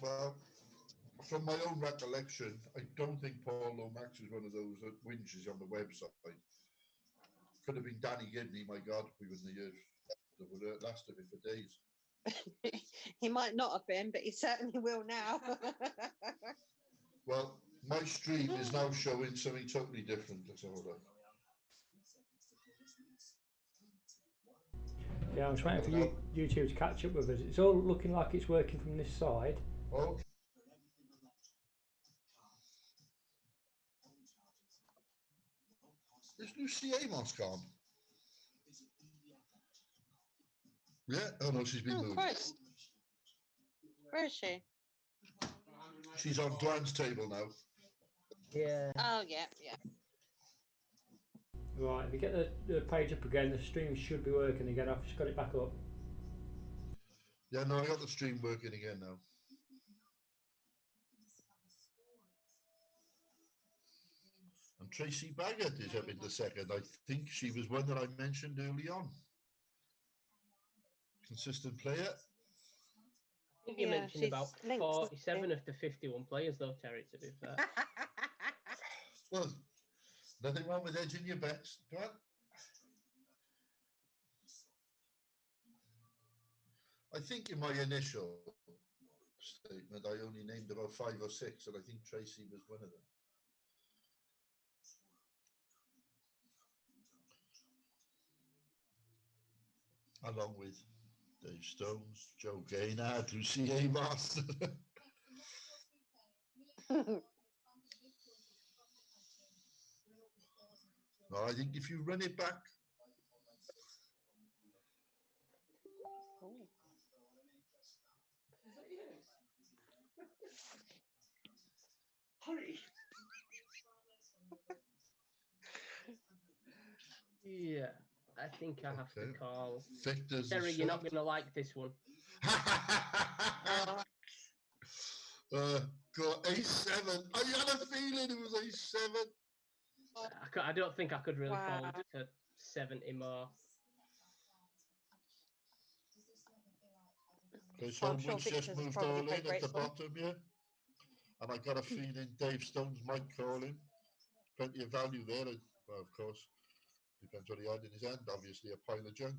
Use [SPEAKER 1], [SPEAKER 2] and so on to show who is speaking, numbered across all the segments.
[SPEAKER 1] Well, from my own recollection, I don't think Paul Lomax is one of those that whinges on the website. Could have been Danny Gibney, my God, we wouldn't have that would have lasted me for days.
[SPEAKER 2] He might not have been, but he certainly will now.
[SPEAKER 1] Well, my stream is now showing something totally different. Let's have a look.
[SPEAKER 3] Yeah, I'm just waiting for YouTube to catch up with us. It's all looking like it's working from this side.
[SPEAKER 1] Oh. Is Lucy Amos gone? Yeah, oh no, she's been moved.
[SPEAKER 2] Christ. Where is she?
[SPEAKER 1] She's on Glenn's table now.
[SPEAKER 4] Yeah.
[SPEAKER 2] Oh, yeah.
[SPEAKER 3] Right, if you get the page up again, the stream should be working again. I've just got it back up.
[SPEAKER 1] Yeah, no, I got the stream working again now. And Tracy Baggett is up in the second. I think she was one that I mentioned early on. Consistent player.
[SPEAKER 4] I think you mentioned about 47 of the 51 players, though, Terry, to be fair.
[SPEAKER 1] Well, nothing wrong with edging your bets. Go on. I think in my initial statement, I only named about 5 or 6, and I think Tracy was one of them. Along with Dave Stones, Joe Gaynard, Lucy Amos. No, I think if you run it back.
[SPEAKER 5] Hurry.
[SPEAKER 4] Yeah, I think I have to call.
[SPEAKER 1] Victor's
[SPEAKER 4] Terry, you're not going to like this one.
[SPEAKER 1] Got A7. I had a feeling it was A7.
[SPEAKER 4] I don't think I could really fold to 70 more.
[SPEAKER 1] Okay, so Wood's just moved all in at the bottom, yeah? And I got a feeling Dave Stones might call him. Plenty of value there. Well, of course, depends what he had in his hand. Obviously, a pile of junk.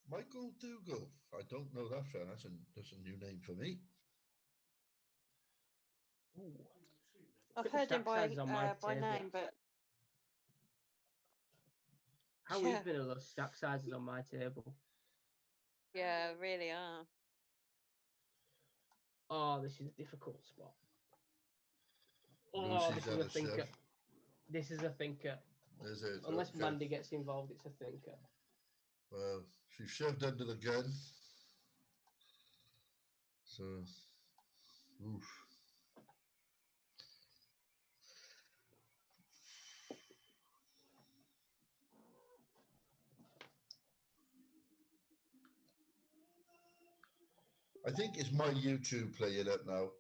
[SPEAKER 1] Michael Dougal. I don't know that fella. That's a new name for me.
[SPEAKER 4] Ooh.
[SPEAKER 2] I've heard him by name, but
[SPEAKER 4] how even are those stack sizes on my table?
[SPEAKER 2] Yeah, really are.
[SPEAKER 4] Oh, this is a difficult spot. Oh, this is a thinker. This is a thinker.
[SPEAKER 1] Is it?
[SPEAKER 4] Unless Mandy gets involved, it's a thinker.
[SPEAKER 1] Well, she's shoved under the gun. So, oof. I think it's my YouTube playing up now.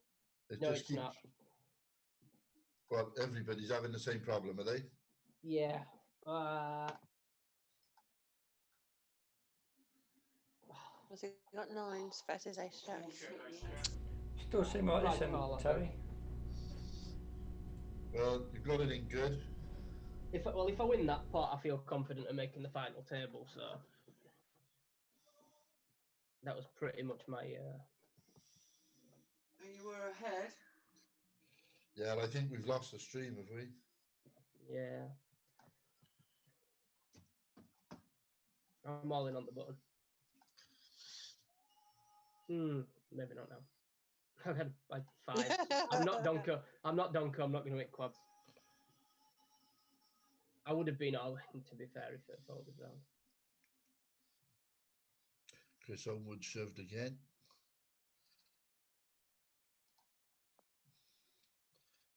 [SPEAKER 4] No, it's not.
[SPEAKER 1] Well, everybody's having the same problem, are they?
[SPEAKER 4] Yeah.
[SPEAKER 2] Has he got 9s versus ace jack?
[SPEAKER 3] Still seem like this, Terry.
[SPEAKER 1] Well, you got it in good.
[SPEAKER 4] If I win that pot, I feel confident of making the final table. So that was pretty much my.
[SPEAKER 5] And you were ahead.
[SPEAKER 1] Yeah, I think we've lost the stream, have we?
[SPEAKER 4] Yeah. I'm all in on the button. Maybe not now. I've had like 5. I'm not Donko. I'm not going to hit quads. I would have been all in, to be fair, if it folded down.
[SPEAKER 1] Chris Homewood shoved again.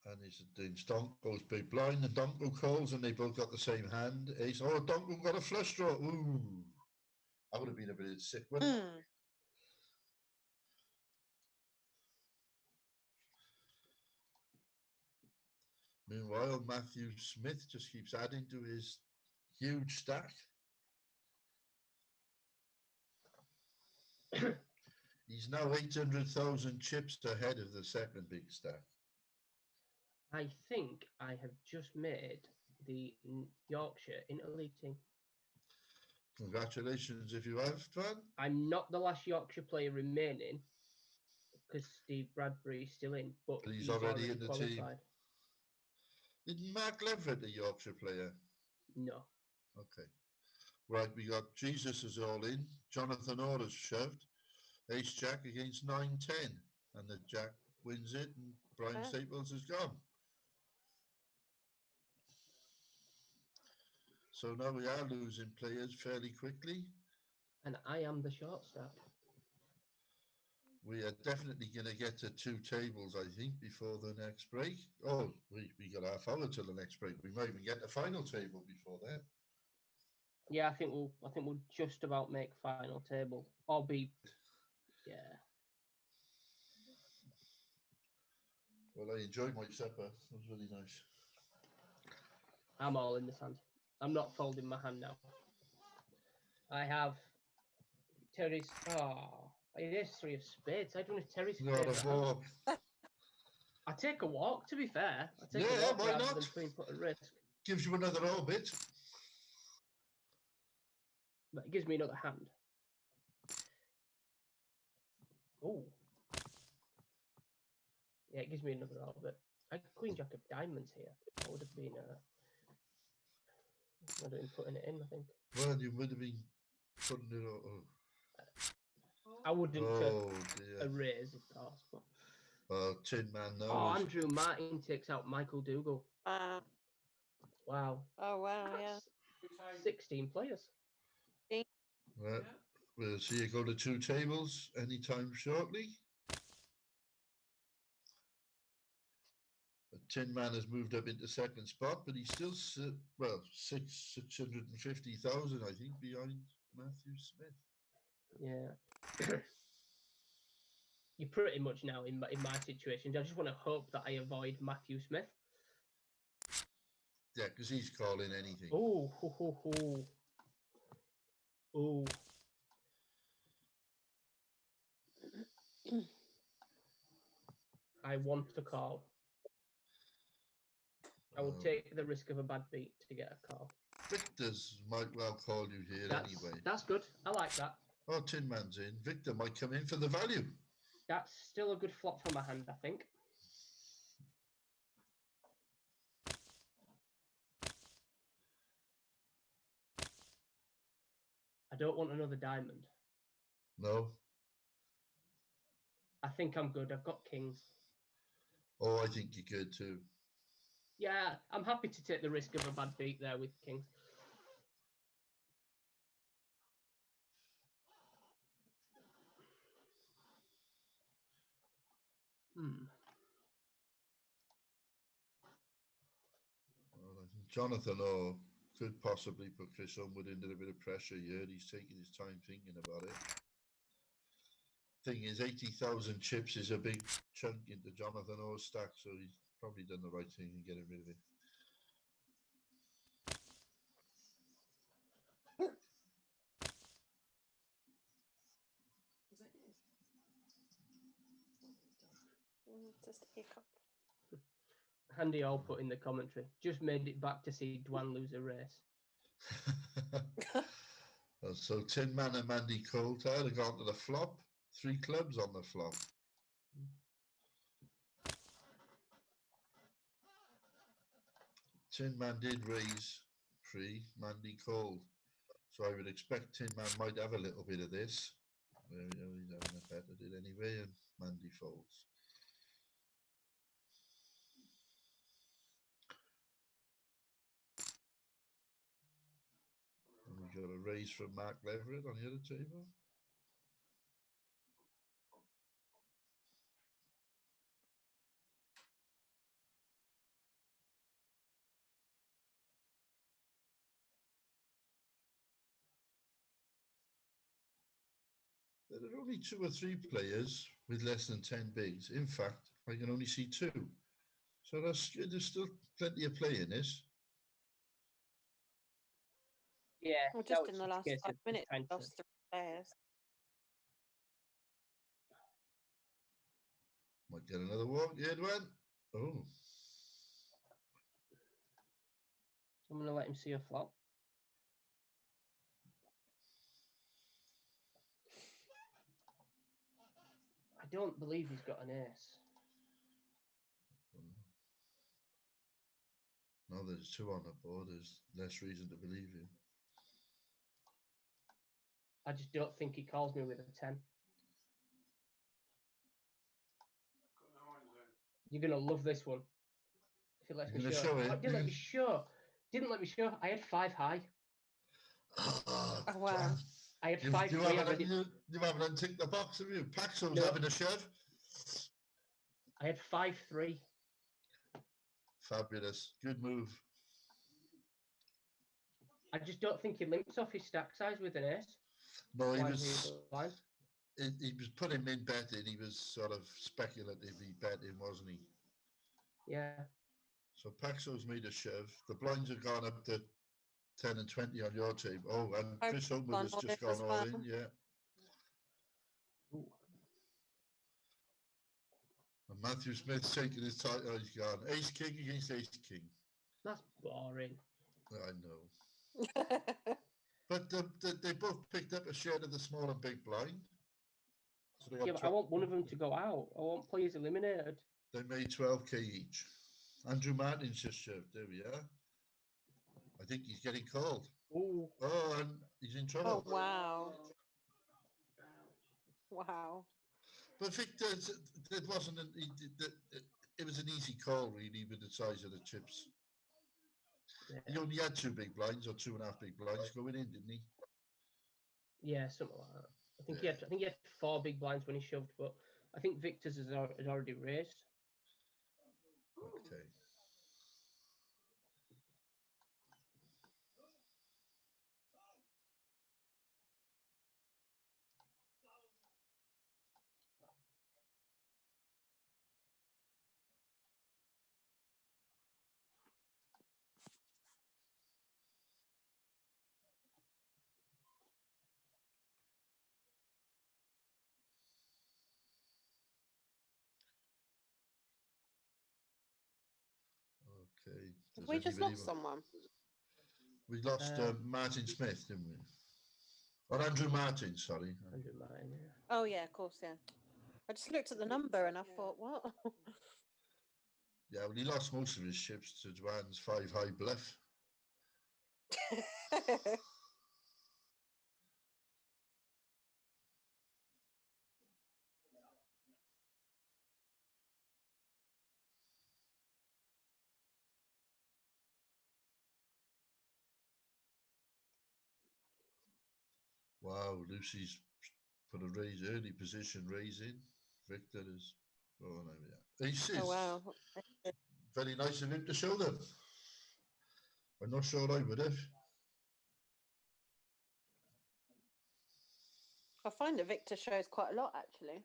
[SPEAKER 1] And he's doing Donko's big blind, and Donko calls, and they both got the same hand. Ace. Oh, Donko got a flush draw. Ooh. I would have been a bit sick, wouldn't it? Meanwhile, Matthew Smith just keeps adding to his huge stack. He's now 800,000 chips ahead of the second big stack.
[SPEAKER 4] I think I have just made the Yorkshire Interleague team.
[SPEAKER 1] Congratulations if you have, Twan.
[SPEAKER 4] I'm not the last Yorkshire player remaining because Steve Bradbury's still in, but
[SPEAKER 1] He's already in the
[SPEAKER 4] qualified.
[SPEAKER 1] team. Isn't Mark Leverett a Yorkshire player?
[SPEAKER 4] No.
[SPEAKER 1] Okay. Right, we got Jesus is all in. Jonathan Orr's shoved. Ace Jack against 9-10. And the Jack wins it and Brian Staples is gone. So now we are losing players fairly quickly.
[SPEAKER 4] And I am the short stack.
[SPEAKER 1] We are definitely going to get to 2 tables, I think, before the next break. Oh, we got half hour till the next break. We might even get the final table before that.
[SPEAKER 4] Yeah, I think we'll just about make final table. Or be
[SPEAKER 1] Well, I enjoyed my supper. It was really nice.
[SPEAKER 4] I'm all in the sand. I'm not folding my hand now. I have Terry's. Oh, it is 3 of spades. I don't know if Terry's.
[SPEAKER 1] Not a walk.
[SPEAKER 4] I take a walk. To be fair, I take
[SPEAKER 1] Yeah,
[SPEAKER 4] a walk
[SPEAKER 1] why
[SPEAKER 4] rather
[SPEAKER 1] not?
[SPEAKER 4] than being put at risk.
[SPEAKER 1] Gives you another orbit.
[SPEAKER 4] But it gives me another hand. Oh. Yeah, it gives me another orbit. I had Queen Jack of Diamonds here. I would have been. I would have been putting it in, I think.
[SPEAKER 1] Well, you would have been putting it on.
[SPEAKER 4] I wouldn't
[SPEAKER 1] dear.
[SPEAKER 4] erase, of course. But...
[SPEAKER 1] Tin Man knows.
[SPEAKER 4] Oh, Andrew Martin takes out Michael Dougal. Wow.
[SPEAKER 2] Oh, wow, yeah.
[SPEAKER 4] 16 players.
[SPEAKER 1] Well, we'll see you go to 2 tables anytime shortly. The Tin Man has moved up into second spot, but he's still, 650,000, I think, behind Matthew Smith.
[SPEAKER 4] Yeah. You're pretty much now in my situation. I just want to hope that I avoid Matthew Smith.
[SPEAKER 1] Yeah, because he's calling anything.
[SPEAKER 4] Oh. I want to call. I will take the risk of a bad beat to get a call.
[SPEAKER 1] Victor's might well call you here anyway.
[SPEAKER 4] That's good. I like that.
[SPEAKER 1] Oh, Tin Man's in. Victor might come in for the value.
[SPEAKER 4] That's still a good flop for my hand, I think. I don't want another diamond.
[SPEAKER 1] No.
[SPEAKER 4] I think I'm good. I've got kings.
[SPEAKER 1] Oh, I think you're good too.
[SPEAKER 4] Yeah, I'm happy to take the risk of a bad beat there with kings.
[SPEAKER 1] Well, I think Jonathan O could possibly put Chris Unwood under a bit of pressure here. He's taking his time thinking about it. Thing is, 80,000 chips is a big chunk into Jonathan O's stack, so he's probably done the right thing in getting rid of it.
[SPEAKER 2] Just a hiccup.
[SPEAKER 4] Handy all put in the commentary. Just made it back to see Dwan lose a race.
[SPEAKER 1] So Tin Man and Mandy Coulter have gone to the flop. 3 clubs on the flop. Tin Man did raise pre Mandy Cold. So I would expect Tin Man might have a little bit of this. He's having a bet at it anyway, and Mandy folds. And we got a raise from Mark Leverett on the other table. There are only 2 or 3 players with less than 10 bigs. In fact, I can only see 2. So there's still plenty of play in this.
[SPEAKER 4] Yeah.
[SPEAKER 2] Well,
[SPEAKER 4] now
[SPEAKER 2] just in
[SPEAKER 4] it's
[SPEAKER 2] the
[SPEAKER 4] just a
[SPEAKER 2] last
[SPEAKER 4] case
[SPEAKER 2] 5
[SPEAKER 4] of
[SPEAKER 2] minutes,
[SPEAKER 4] trying to-
[SPEAKER 2] lost 3 players.
[SPEAKER 1] Might get another walk. Yeah, Edwin. Oh,
[SPEAKER 4] I'm going to let him see a flop. I don't believe he's got an ace.
[SPEAKER 1] no, there's 2 on the board. There's less reason to believe you.
[SPEAKER 4] I just don't think he calls me with a 10.
[SPEAKER 6] Got the irons then.
[SPEAKER 4] You're going to love this one. If he lets
[SPEAKER 1] You're
[SPEAKER 4] me
[SPEAKER 1] gonna
[SPEAKER 4] show.
[SPEAKER 1] show it?
[SPEAKER 4] Oh, didn't let me show. Didn't let me show. I had 5 high.
[SPEAKER 1] Oh,
[SPEAKER 2] wow.
[SPEAKER 4] I had
[SPEAKER 1] You,
[SPEAKER 4] 5
[SPEAKER 1] you,
[SPEAKER 4] 3. I
[SPEAKER 1] haven't,
[SPEAKER 4] read it.
[SPEAKER 1] you haven't unticked the box, have you? Paxo's
[SPEAKER 4] No.
[SPEAKER 1] having a shove.
[SPEAKER 4] I had 5 3.
[SPEAKER 1] Fabulous. Good move.
[SPEAKER 4] I just don't think he limps off his stack size with an ace.
[SPEAKER 1] No, he
[SPEAKER 4] Blind
[SPEAKER 1] was.
[SPEAKER 4] reader blind.
[SPEAKER 1] He was putting in betting. He was sort of speculatively betting, wasn't he?
[SPEAKER 4] Yeah.
[SPEAKER 1] So Paxo's made a shove. The blinds have gone up to 10 and 20 on your table. Oh, and
[SPEAKER 2] I've
[SPEAKER 1] Chris Homewood
[SPEAKER 2] gone
[SPEAKER 1] has
[SPEAKER 2] all
[SPEAKER 1] just
[SPEAKER 2] in as
[SPEAKER 1] gone all
[SPEAKER 2] well.
[SPEAKER 1] in. Yeah.
[SPEAKER 4] Ooh.
[SPEAKER 1] And Matthew Smith's taking his title. Oh, he's gone. Ace King against Ace King.
[SPEAKER 4] That's boring.
[SPEAKER 1] I know. But they both picked up a share of the small and big blind. So they,
[SPEAKER 4] Yeah, but I want one of them to go out. I want players eliminated.
[SPEAKER 1] they made 12k each. Andrew Martin's just shoved. There we are. I think he's getting called.
[SPEAKER 4] Ooh.
[SPEAKER 1] Oh, and he's in
[SPEAKER 2] Oh,
[SPEAKER 1] trouble.
[SPEAKER 2] wow. Wow.
[SPEAKER 1] But Victor, it wasn't. It was an easy call, really, with the size of the chips.
[SPEAKER 4] Yeah.
[SPEAKER 1] He only had 2 big blinds or 2.5 big blinds going in, didn't he?
[SPEAKER 4] Yeah, something like that. I think
[SPEAKER 1] Yeah.
[SPEAKER 4] he had 4 big blinds when he shoved, but I think Victor's had already raised.
[SPEAKER 1] Okay. Okay. Does
[SPEAKER 2] We just
[SPEAKER 1] anybody
[SPEAKER 2] lost
[SPEAKER 1] want-
[SPEAKER 2] someone.
[SPEAKER 1] We lost Martin Smith, didn't we? Or Andrew Martin, sorry.
[SPEAKER 4] 100 Martin, yeah.
[SPEAKER 2] Oh, yeah, of course, yeah. I just looked at the number and I thought, what?
[SPEAKER 1] Yeah, well, he lost most of his ships to Joanne's 5 high bluff. Wow, Lucy's put a raise early position raising. Victor is oh no, yeah. Aces.
[SPEAKER 2] Oh, wow.
[SPEAKER 1] Very nice of him to show them. I'm not sure I would have.
[SPEAKER 2] I find that Victor shows quite a lot, actually.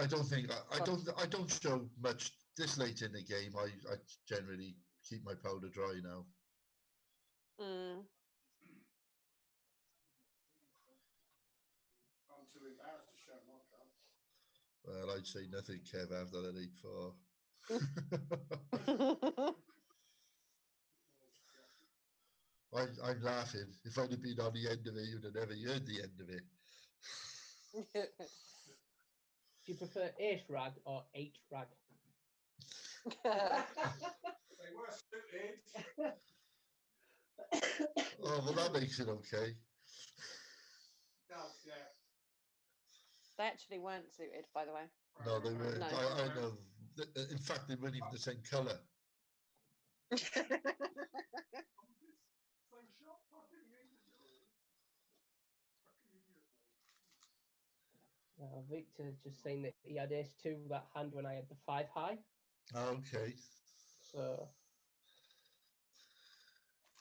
[SPEAKER 1] I don't think I don't show much this late in the game. I generally keep my powder dry now.
[SPEAKER 2] Mm.
[SPEAKER 6] I'm too embarrassed to show my card.
[SPEAKER 1] Well, I'd say nothing, Kev, after that 8-4. I'm laughing. If I'd have been on the end of it, you'd have never heard the end of it.
[SPEAKER 4] Do you prefer ace rag or 8 rag?
[SPEAKER 6] They were suited.
[SPEAKER 1] Oh, well, that makes it okay.
[SPEAKER 6] Does, yeah.
[SPEAKER 2] They actually weren't suited, by the way.
[SPEAKER 1] No, they were.
[SPEAKER 2] No.
[SPEAKER 1] I know. In fact, they weren't even the same colour.
[SPEAKER 4] Victor's just saying that he had ace 2 that hand when I had the 5 high.
[SPEAKER 1] Okay.
[SPEAKER 4] So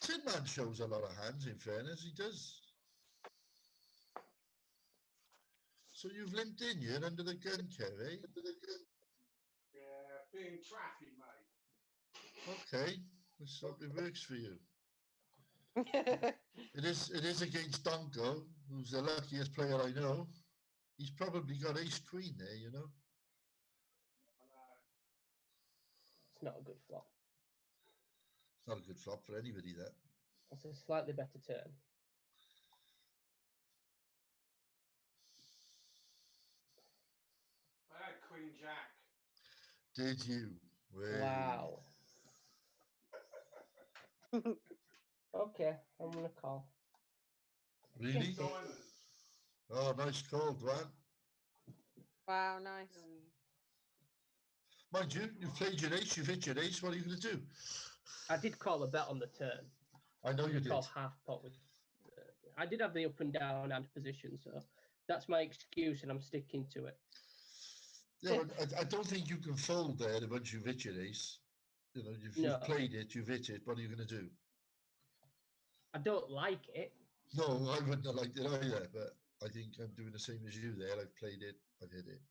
[SPEAKER 1] Tin Man shows a lot of hands, in fairness, he does. So you've limped in here under the gun, Kev, eh?
[SPEAKER 6] Yeah. being traffy, mate.
[SPEAKER 1] Okay, let's hope it works for you. It is against Donko, who's the luckiest player I know. He's probably got ace queen there, you know.
[SPEAKER 4] It's not a good flop.
[SPEAKER 1] It's not a good flop for anybody, that.
[SPEAKER 4] It's a slightly better turn.
[SPEAKER 6] I had Queen Jack.
[SPEAKER 1] Did you?
[SPEAKER 4] Wow. Okay, I'm gonna call.
[SPEAKER 1] Really?
[SPEAKER 4] Yes, it-
[SPEAKER 6] Diamond.
[SPEAKER 1] Oh, nice call, Dwan.
[SPEAKER 2] Wow, nice.
[SPEAKER 1] Mind you, you've played your ace, you've hit your ace. What are you going to do?
[SPEAKER 4] I did call a bet on the turn.
[SPEAKER 1] I know you did.
[SPEAKER 4] Call half pot with. I did have the up and down hand position, so that's my excuse, and I'm sticking to it.
[SPEAKER 1] Yeah, but I don't think you can fold there once you've hit your ace. You know,
[SPEAKER 4] No.
[SPEAKER 1] you've played it, you've hit it. What are you going to do?
[SPEAKER 4] I don't like it.
[SPEAKER 1] No, I wouldn't have liked it either, but I think I'm doing the same as you there. I've played it, I've hit it.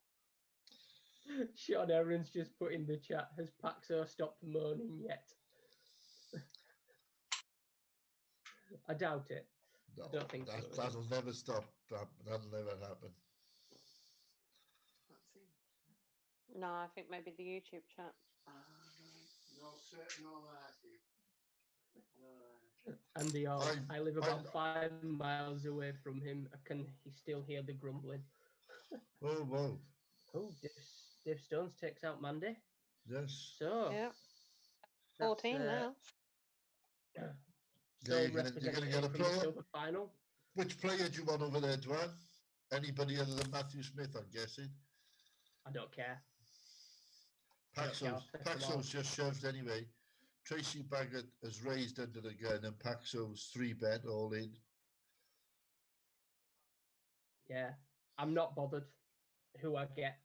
[SPEAKER 4] Sean Aaron's just put in the chat, has Paxo stopped moaning yet? I doubt it.
[SPEAKER 1] No,
[SPEAKER 4] I don't think so.
[SPEAKER 1] that'll never stop. That'll never happen.
[SPEAKER 5] That's it.
[SPEAKER 2] No, I think maybe the YouTube chat.
[SPEAKER 6] No sitting on that. No.
[SPEAKER 4] And the I live
[SPEAKER 1] I'm-
[SPEAKER 4] about 5 miles away from him. I can still hear the grumbling.
[SPEAKER 1] Oh, whoa.
[SPEAKER 4] Oh, Dave Stones takes out Mandy.
[SPEAKER 1] Yes.
[SPEAKER 4] So
[SPEAKER 2] Yeah,
[SPEAKER 4] that's,
[SPEAKER 2] 14 now.
[SPEAKER 1] Yeah,
[SPEAKER 4] sole
[SPEAKER 1] you're gonna get a
[SPEAKER 4] representative from the
[SPEAKER 1] player?
[SPEAKER 4] silver final.
[SPEAKER 1] Which player do you want over there, Dwan? Anybody other than Matthew Smith, I'm guessing.
[SPEAKER 4] I don't care. I don't care, I'll take them all.
[SPEAKER 1] Paxo's just shoved anyway. Tracy Baggett has raised under the gun and Paxo's 3-bet all in.
[SPEAKER 4] Yeah, I'm not bothered who I get.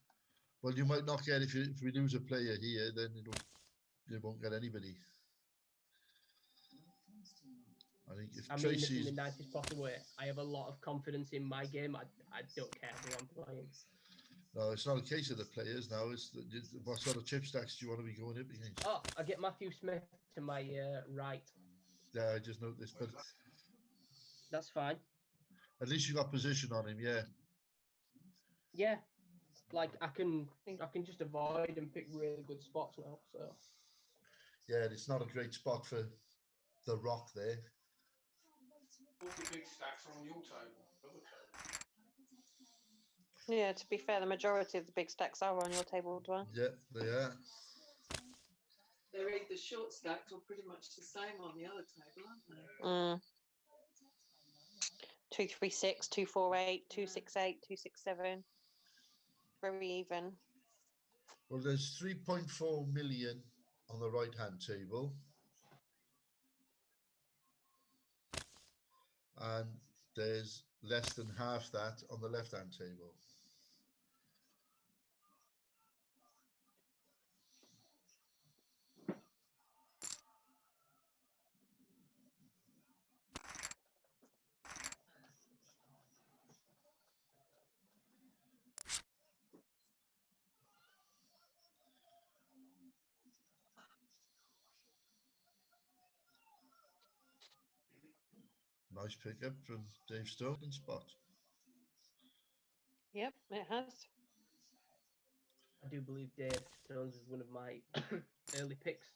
[SPEAKER 1] Well, you might not get if we lose a player here, then you won't get anybody. I think if
[SPEAKER 4] I mean,
[SPEAKER 1] Tracy's
[SPEAKER 4] in the nicest possible way. I have a lot of confidence in my game. I don't care who I'm playing.
[SPEAKER 1] no, it's not a case of the players now. It's what sort of chip stacks do you want to be going up against?
[SPEAKER 4] Oh, I get Matthew Smith to my right.
[SPEAKER 1] Yeah, I just noticed, but
[SPEAKER 4] That's fine.
[SPEAKER 1] at least you got position on him. Yeah,
[SPEAKER 4] Yeah, like I can just avoid and pick really good spots now. So
[SPEAKER 1] yeah, it's not a great spot for the rock there.
[SPEAKER 6] All the big stacks are on your table. Other table.
[SPEAKER 2] Yeah, to be fair, the majority of the big stacks are on your table, Dwan.
[SPEAKER 1] Yeah, they are.
[SPEAKER 5] They're either short stacked or pretty much the same on the other table, aren't they?
[SPEAKER 2] 236, 248, 268, 267. Very even.
[SPEAKER 1] Well, there's 3.4 million on the right-hand table. And there's less than half that on the left-hand table. Nice pickup from Dave Stone and spot.
[SPEAKER 2] Yep, it has.
[SPEAKER 4] I do believe Dave Stones is one of my early picks.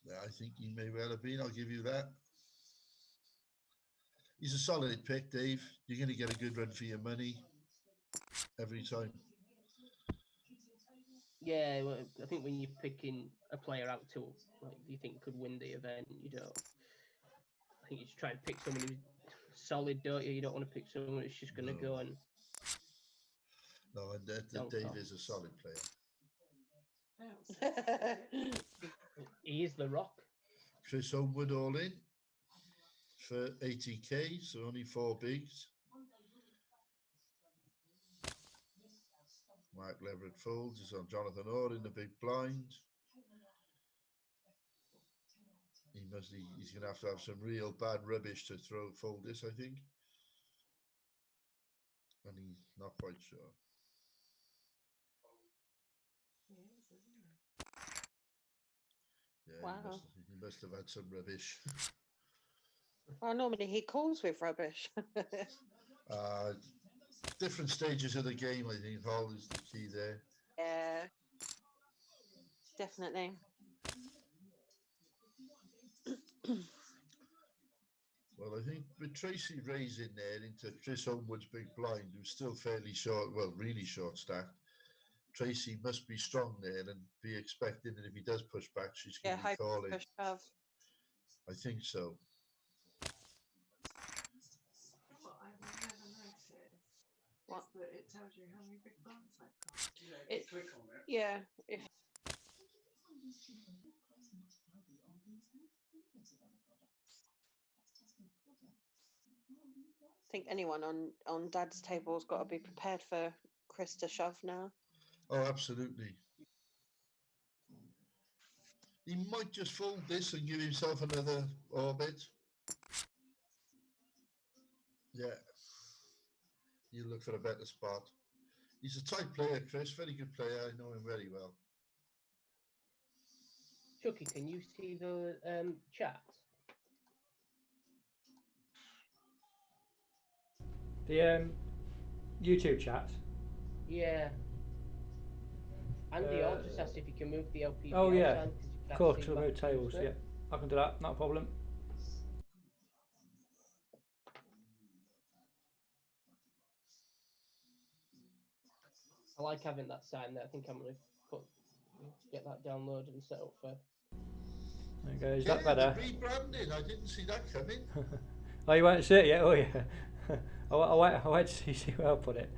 [SPEAKER 1] Yeah, I think he may well have been. I'll give you that. He's a solid pick, Dave. You're going to get a good run for your money every time.
[SPEAKER 4] Yeah, well, I think when you're picking a player out to like you think could win the event, you don't. I think you just try and pick someone who's solid, don't you? You don't want to pick someone who's just going to go and.
[SPEAKER 1] No, and Dave is a solid player.
[SPEAKER 4] He is the rock.
[SPEAKER 1] Chris Homewood all in for 80k, so only 4 bigs. Mark Leverett folds. Is on Jonathan Orr in the big blind. He's going to have some real bad rubbish to fold this, I think. And he's not quite sure.
[SPEAKER 2] Wow.
[SPEAKER 1] He must have had some rubbish.
[SPEAKER 2] Well, normally he calls with rubbish.
[SPEAKER 1] Different stages of the game, I think, Hall is the key there.
[SPEAKER 2] Yeah, definitely.
[SPEAKER 1] Well, I think with Tracy Ray's in there into Chris Homewood's big blind, who's still fairly short, well, really short stacked. Tracy must be strong there and be expecting that if he does push back, she's going to be calling.
[SPEAKER 2] Push shove.
[SPEAKER 1] I think so.
[SPEAKER 5] What I've never noticed
[SPEAKER 2] What?
[SPEAKER 5] is that it tells you how many big blinds they've got.
[SPEAKER 6] Yeah,
[SPEAKER 2] It-
[SPEAKER 6] click on it.
[SPEAKER 2] Yeah, if I think anyone on Dad's table's got to be prepared for Chris to shove now.
[SPEAKER 1] Oh, absolutely. He might just fold this and give himself another orbit. Yeah. You look for a better spot. He's a tight player, Chris. Very good player. I know him very well.
[SPEAKER 4] Chucky, can you see the chat?
[SPEAKER 3] The YouTube chat.
[SPEAKER 4] Yeah. Andy also just asked if you can move the LPPL
[SPEAKER 3] Oh yeah,
[SPEAKER 4] sign, 'cause you
[SPEAKER 3] of
[SPEAKER 4] can't
[SPEAKER 3] course,
[SPEAKER 4] see
[SPEAKER 3] to remove
[SPEAKER 4] Matthew's
[SPEAKER 3] tables.
[SPEAKER 4] bit.
[SPEAKER 3] Yeah, I can do that. Not a problem.
[SPEAKER 4] I like having that sign there. I think I'm going to get that downloaded and set up for.
[SPEAKER 3] There you go. Is
[SPEAKER 1] Yeah,
[SPEAKER 3] that better?
[SPEAKER 1] the rebranding. I didn't see that coming.
[SPEAKER 3] Oh, you won't see it yet? Oh yeah. I'll wait to see where I'll put it.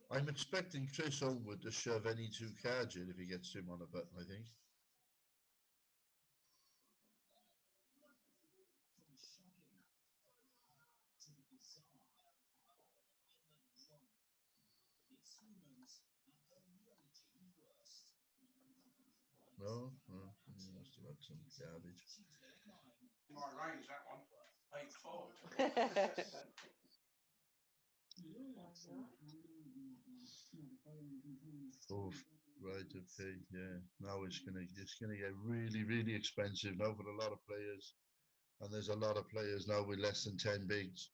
[SPEAKER 1] I'm expecting Chris Homewood to shove any two cards in if he gets him on a button, I think. No? Oh, he must have had some garbage.
[SPEAKER 6] Might range that one. 8-4.
[SPEAKER 1] Oh, right, okay, yeah. Now it's gonna get really, really expensive now for a lot of players. And there's a lot of players now with less than 10 bigs.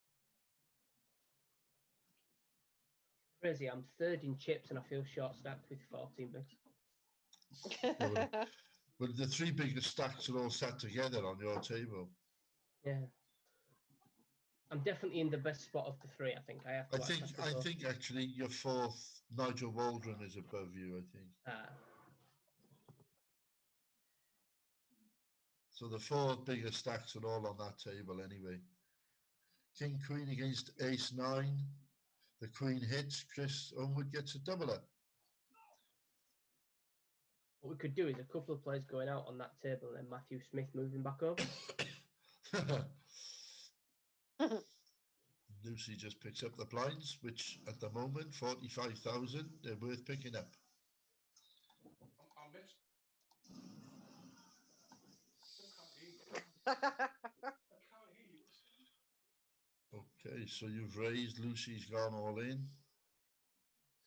[SPEAKER 4] Crazy, I'm third in chips and I feel short stacked with 14 bigs.
[SPEAKER 1] But the three biggest stacks are all sat together on your table.
[SPEAKER 4] Yeah. I'm definitely in the best spot of the three, I think.
[SPEAKER 1] I think actually your fourth, Nigel Waldron, is above you, I think. So the four biggest stacks are all on that table anyway. King Queen against Ace 9. The Queen hits. Chris Homewood gets a doubler.
[SPEAKER 4] What we could do is a couple of players going out on that table and then Matthew Smith moving back over.
[SPEAKER 1] Lucy just picks up the blinds, which at the moment, 45,000, they're worth picking up.
[SPEAKER 6] I missed. I can't hear you.
[SPEAKER 1] Okay, so you've raised. Lucy's gone all in.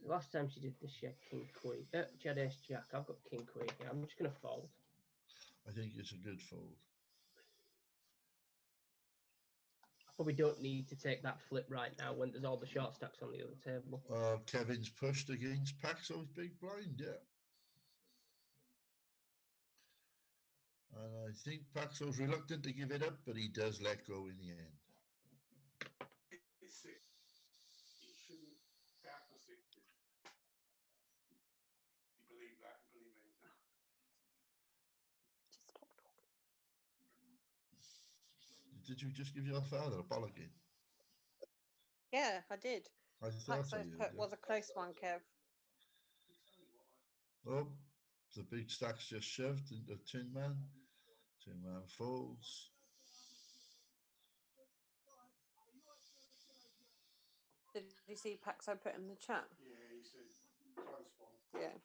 [SPEAKER 4] The last time she did this, she had King Queen. She had Ace Jack. I've got King Queen. Yeah, I'm just going to fold.
[SPEAKER 1] I think it's a good fold.
[SPEAKER 4] Probably don't need to take that flip right now when there's all the short stacks on the other table.
[SPEAKER 1] Kevin's pushed against Paxo's big blind, yeah. And I think Paxo's reluctant to give it up, but he does let go in the end.
[SPEAKER 6] It's sick. You shouldn't doubt the sick. You believe that, you believe me.
[SPEAKER 2] Just stop talking.
[SPEAKER 1] Did you just give your father a bollocking?
[SPEAKER 2] Yeah, I did.
[SPEAKER 1] I thought so.
[SPEAKER 2] Paxo's put was a close one, Kev.
[SPEAKER 1] Oh, the big stack's just shoved into Tin Man. Tin Man folds.
[SPEAKER 2] Did you see Paxo put in the chat?
[SPEAKER 6] Yeah, he said close one.
[SPEAKER 2] Yeah.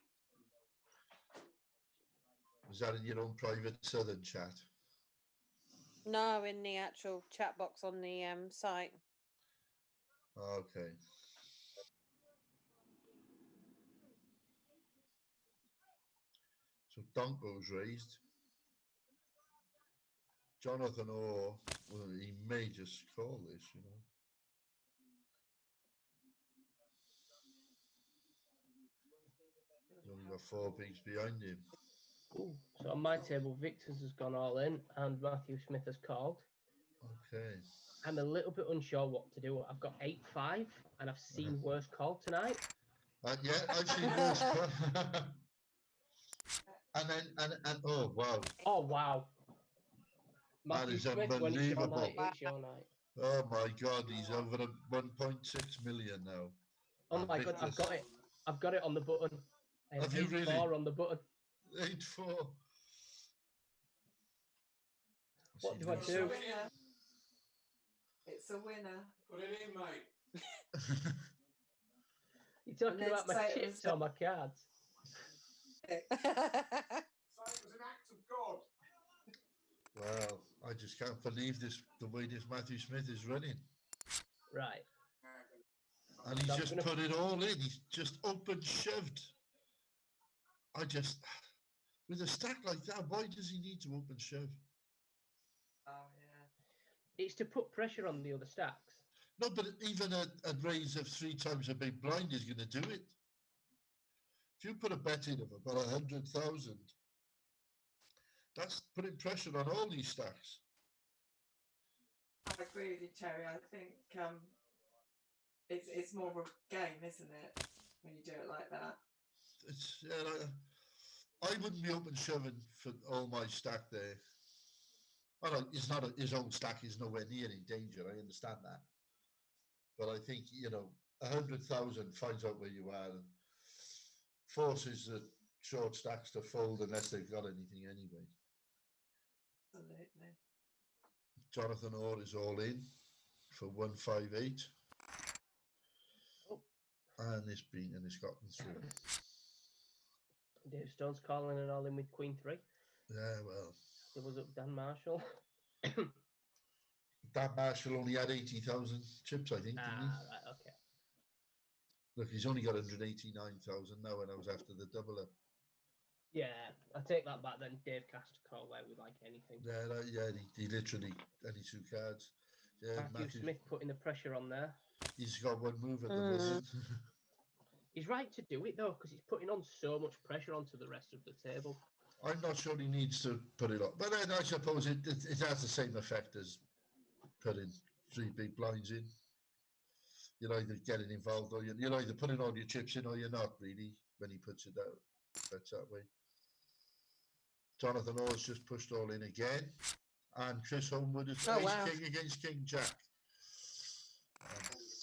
[SPEAKER 1] Was that in your own private Southern chat?
[SPEAKER 2] No, in the actual chat box on the site.
[SPEAKER 1] Okay. So Donko's raised. Jonathan Orr, well, he may just call this, you know. He's only got 4 bigs behind him.
[SPEAKER 4] Ooh, so on my table, Victor's has gone all in and Matthew Smith has called.
[SPEAKER 1] Okay.
[SPEAKER 4] I'm a little bit unsure what to do. I've got 8-5 and I've seen worse call tonight.
[SPEAKER 1] Yeah, I've seen worse call. and oh wow.
[SPEAKER 4] Oh wow.
[SPEAKER 1] That
[SPEAKER 4] Matthew
[SPEAKER 1] is
[SPEAKER 4] Smith, when it's your
[SPEAKER 1] unbelievable.
[SPEAKER 4] night, it's your night.
[SPEAKER 1] Oh my God, he's over 1.6 million now.
[SPEAKER 4] Oh
[SPEAKER 1] And
[SPEAKER 4] my God, I've
[SPEAKER 1] Victor's
[SPEAKER 4] got it. I've got it on the button. I
[SPEAKER 1] Have you
[SPEAKER 4] 8-4
[SPEAKER 1] really?
[SPEAKER 4] on the button.
[SPEAKER 1] 8-4.
[SPEAKER 4] What do I
[SPEAKER 5] It's a
[SPEAKER 4] do?
[SPEAKER 5] winner. It's a winner.
[SPEAKER 6] Put it in, mate.
[SPEAKER 4] You're talking
[SPEAKER 5] And
[SPEAKER 4] about my
[SPEAKER 5] then say it
[SPEAKER 4] chips
[SPEAKER 5] was
[SPEAKER 4] or my cards?
[SPEAKER 6] Say it was an act of God.
[SPEAKER 1] Well, I just can't believe this, the way this Matthew Smith is running.
[SPEAKER 4] Right.
[SPEAKER 1] And he's
[SPEAKER 4] So I'm
[SPEAKER 1] just
[SPEAKER 4] gonna-
[SPEAKER 1] put it all in. He's just up and shoved. With a stack like that, why does he need to open shove?
[SPEAKER 5] Oh yeah.
[SPEAKER 4] It's to put pressure on the other stacks.
[SPEAKER 1] No, but even a raise of 3 times a big blind is going to do it. If you put a bet in of about 100,000, that's putting pressure on all these stacks.
[SPEAKER 5] I agree with you, Terry. I think it's more of a game, isn't it? When you do it like that.
[SPEAKER 1] It's I wouldn't be open shoving for all my stack there. Well, it's not his own stack is nowhere near in danger. I understand that, but I think 100,000 finds out where you are and forces the short stacks to fold unless they've got anything anyway.
[SPEAKER 5] Absolutely.
[SPEAKER 1] Jonathan Orr is all in for 158, and it's gotten through.
[SPEAKER 4] Dave Stone's calling it all in with Queen 3.
[SPEAKER 1] Yeah, well,
[SPEAKER 4] It was up Dan Marshall.
[SPEAKER 1] Dan Marshall only had 80,000 chips, I think, didn't he?
[SPEAKER 4] Right, okay.
[SPEAKER 1] Look, he's only got 189,000 now, and I was after the double up.
[SPEAKER 4] Yeah, I take that back then. Dave cast a call there with like anything.
[SPEAKER 1] Yeah, he literally only 2 cards. Yeah,
[SPEAKER 4] Matthew Smith putting the pressure on there.
[SPEAKER 1] He's got 1 move at the moment.
[SPEAKER 4] He's right to do it though, because he's putting on so much pressure onto the rest of the table.
[SPEAKER 1] I'm not sure he needs to put it on, but then I suppose it has the same effect as putting 3 big blinds in. You're either getting involved or you're either putting all your chips in or you're not really when he puts it out. That's that way. Jonathan Orr's just pushed all in again, and Chris Homewood is King against King Jack.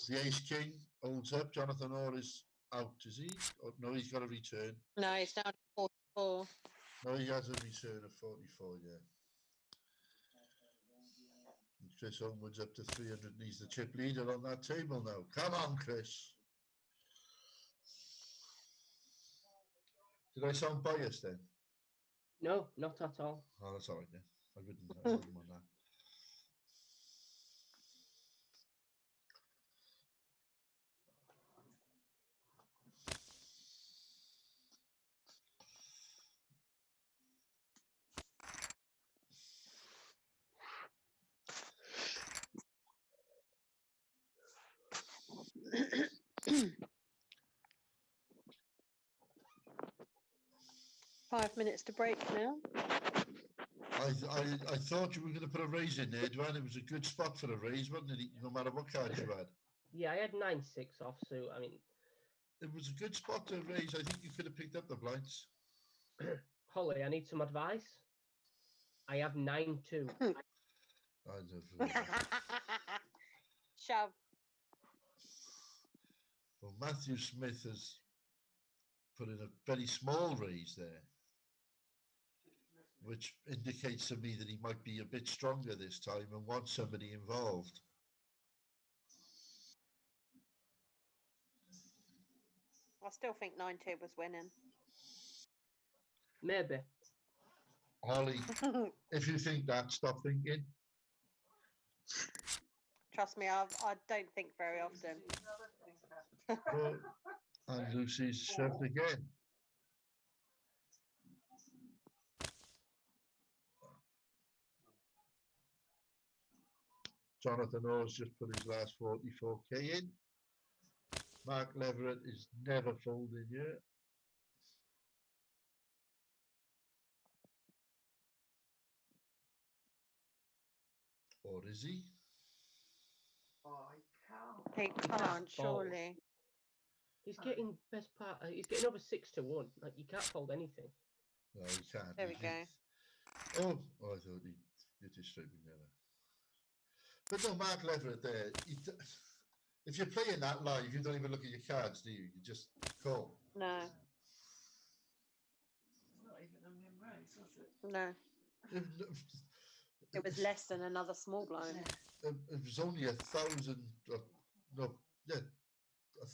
[SPEAKER 1] The Ace King holds up. Jonathan Orr is out, is he? Oh, no, he's got a return.
[SPEAKER 2] No, it's down to 44.
[SPEAKER 1] No, he has a return of 44, yeah. And Chris Homewood's up to 300, and he's the chip leader on that table now. Come on, Chris. Did I sound biased then?
[SPEAKER 4] No, not at all.
[SPEAKER 1] Oh, that's all right then. I wouldn't want that.
[SPEAKER 2] Five minutes to break now.
[SPEAKER 1] I thought you were going to put a raise in there, Dwan. It was a good spot for a raise, wasn't it? No matter what card you had.
[SPEAKER 4] Yeah, I had 9-6 off, so I mean,
[SPEAKER 1] it was a good spot to raise. I think you could have picked up the blinds.
[SPEAKER 4] Holly, I need some advice. I have 9-2.
[SPEAKER 2] Shove.
[SPEAKER 1] Well, Matthew Smith has put in a very small raise there, which indicates to me that he might be a bit stronger this time and wants somebody involved.
[SPEAKER 2] I still think 9-2 was winning.
[SPEAKER 4] Maybe.
[SPEAKER 1] Holly, if you think that, stop thinking.
[SPEAKER 2] Trust me, I don't think very often.
[SPEAKER 1] And Lucy's shoved again. Jonathan O's just put his last 44k in. Mark Leverett is never folding yet. Or is he?
[SPEAKER 5] Oh, I can't.
[SPEAKER 2] He can't, surely.
[SPEAKER 4] He's getting best part. He's getting over 6-1. Like you can't fold anything.
[SPEAKER 1] No, he can't.
[SPEAKER 2] There we go.
[SPEAKER 1] Oh, I thought he did his straight never. But no, Mark Leverett there. If you're playing that live, you don't even look at your cards, do you? You just call.
[SPEAKER 2] No,
[SPEAKER 5] It's not even a min raise, was it?
[SPEAKER 2] no. It was less than another small blind.
[SPEAKER 1] It was only 1,000. No, yeah,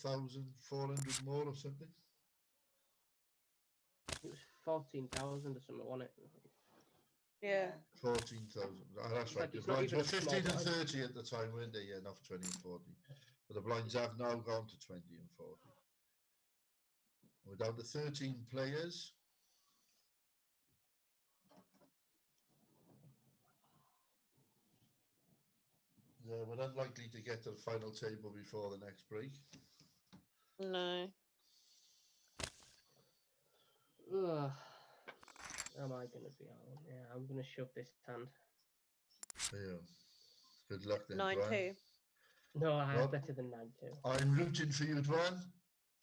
[SPEAKER 1] 1,400 more or something.
[SPEAKER 4] It was 14,000 or something, wasn't it?
[SPEAKER 2] Yeah.
[SPEAKER 1] 14,000. Oh, that's right.
[SPEAKER 4] Like,
[SPEAKER 1] The
[SPEAKER 4] it's not
[SPEAKER 1] blinds
[SPEAKER 4] even
[SPEAKER 1] were
[SPEAKER 4] a small
[SPEAKER 1] 15 and
[SPEAKER 4] blind.
[SPEAKER 1] 30 at the time, weren't they? Yeah, not 20 and 40. But the blinds have now gone to 20 and 40. We're down to 13 players. Yeah, we're unlikely to get to the final table before the next break.
[SPEAKER 2] No.
[SPEAKER 4] Ugh. Am I going to be on? Yeah, I'm going to shove this hand.
[SPEAKER 1] Yeah. Good luck then,
[SPEAKER 2] 9-2.
[SPEAKER 1] Dwan.
[SPEAKER 4] No, I
[SPEAKER 1] Well,
[SPEAKER 4] have better than 9-2.
[SPEAKER 1] I'm rooting for you, Dwan.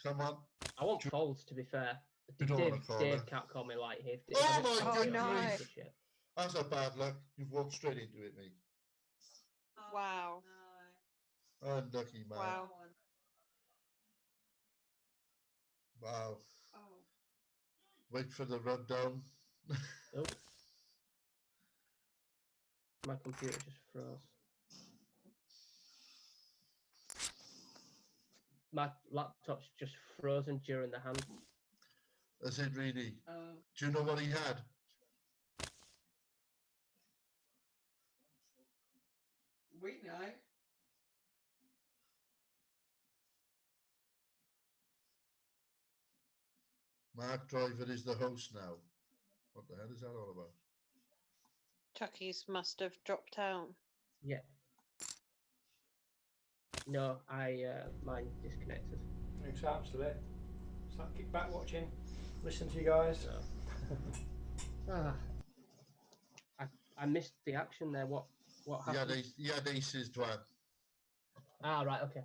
[SPEAKER 1] Come on.
[SPEAKER 4] I want folds, to be fair.
[SPEAKER 1] You don't
[SPEAKER 4] Dave,
[SPEAKER 1] wanna call
[SPEAKER 4] Dave
[SPEAKER 1] it.
[SPEAKER 4] can't call me light here.
[SPEAKER 1] Oh my
[SPEAKER 2] good grief.
[SPEAKER 4] Shit.
[SPEAKER 1] That's a bad luck. You've walked straight into it, mate.
[SPEAKER 5] Oh,
[SPEAKER 2] Wow.
[SPEAKER 5] No.
[SPEAKER 1] Unlucky, man.
[SPEAKER 2] Wow.
[SPEAKER 1] Wow.
[SPEAKER 5] Oh,
[SPEAKER 1] Wait for the rundown.
[SPEAKER 4] Oh. My computer just froze. My laptop's just frozen during the hand.
[SPEAKER 1] Is it really?
[SPEAKER 5] oh.
[SPEAKER 1] Do you know what he had?
[SPEAKER 5] We know.
[SPEAKER 1] Mark Driver is the host now. What the hell is that all about?
[SPEAKER 2] Chucky's must have dropped out.
[SPEAKER 4] Yeah. No, mine disconnected.
[SPEAKER 3] Thanks, absolutely. So kick back watching, listen to you guys.
[SPEAKER 4] So. I missed the action there. What happened?
[SPEAKER 1] He had aces, Dwan.
[SPEAKER 4] Ah, right, okay.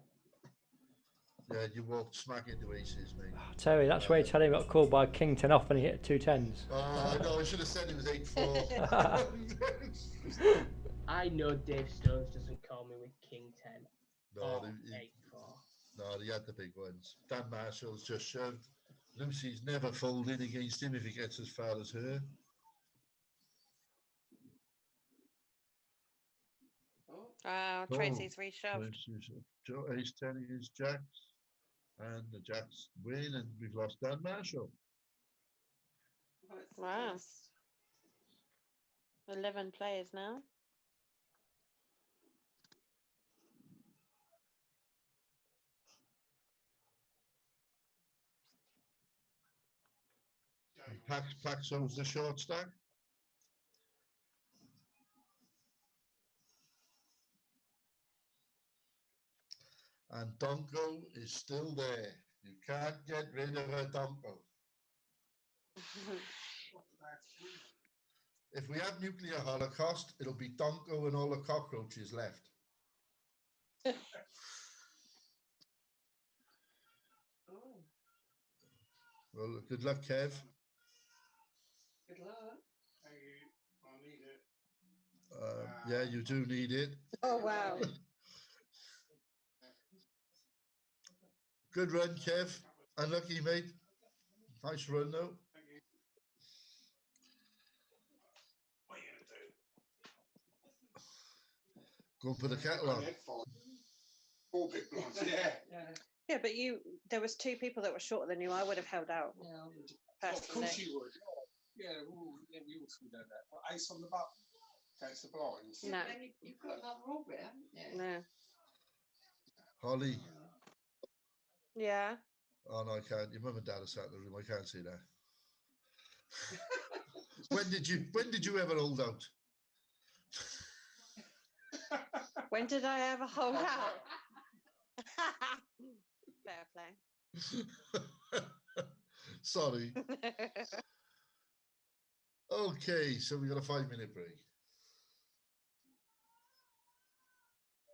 [SPEAKER 1] Yeah, you walked smack into aces, mate.
[SPEAKER 3] Oh, Terry, that's where Terry got called by King 10 off when he hit 2 10s.
[SPEAKER 1] Oh, I know. I should have said it was 8-4.
[SPEAKER 4] I know Dave Stones doesn't call me with King 10.
[SPEAKER 1] No,
[SPEAKER 4] or
[SPEAKER 1] he
[SPEAKER 4] 8-4.
[SPEAKER 1] no, he had the big ones. Dan Marshall's just shoved. Lucy's never folded against him if he gets as far as her.
[SPEAKER 5] Oh,
[SPEAKER 2] Wow, Tracy's reshoved.
[SPEAKER 1] Ace 10 is Jacks. And the Jacks win, and we've lost Dan Marshall.
[SPEAKER 5] what's
[SPEAKER 2] Wow.
[SPEAKER 5] this?
[SPEAKER 2] 11 players now.
[SPEAKER 1] Pax owns the short stack. And Donko is still there. You can't get rid of a Donko. If we have nuclear holocaust, it'll be Donko and all the cockroaches left.
[SPEAKER 5] Oh,
[SPEAKER 1] Well, good luck, Kev.
[SPEAKER 5] good luck.
[SPEAKER 6] Thank you. I need it.
[SPEAKER 1] Yeah, you do need it.
[SPEAKER 2] Oh, wow.
[SPEAKER 1] Good run, Kev. Unlucky, mate. Nice run, though.
[SPEAKER 6] Thank you. What are you going to do?
[SPEAKER 1] Go and put the kettle on.
[SPEAKER 6] Four big blinds. Yeah.
[SPEAKER 5] Yeah.
[SPEAKER 2] Yeah, but there was 2 people that were shorter than you. I would have held out.
[SPEAKER 5] Yeah.
[SPEAKER 6] Of course
[SPEAKER 2] Personally.
[SPEAKER 6] you would. Yeah, we all do that. But ace on the button. That's the blinds.
[SPEAKER 2] No.
[SPEAKER 5] And you've got another orbit, haven't you?
[SPEAKER 2] No.
[SPEAKER 1] Holly.
[SPEAKER 2] Yeah.
[SPEAKER 1] Oh, no, I can't. Your mum and dad are sat in the room. I can't see that. When did you ever hold out?
[SPEAKER 2] When did I ever hold out? Fair play.
[SPEAKER 1] Sorry. Okay, so we got a 5-minute break.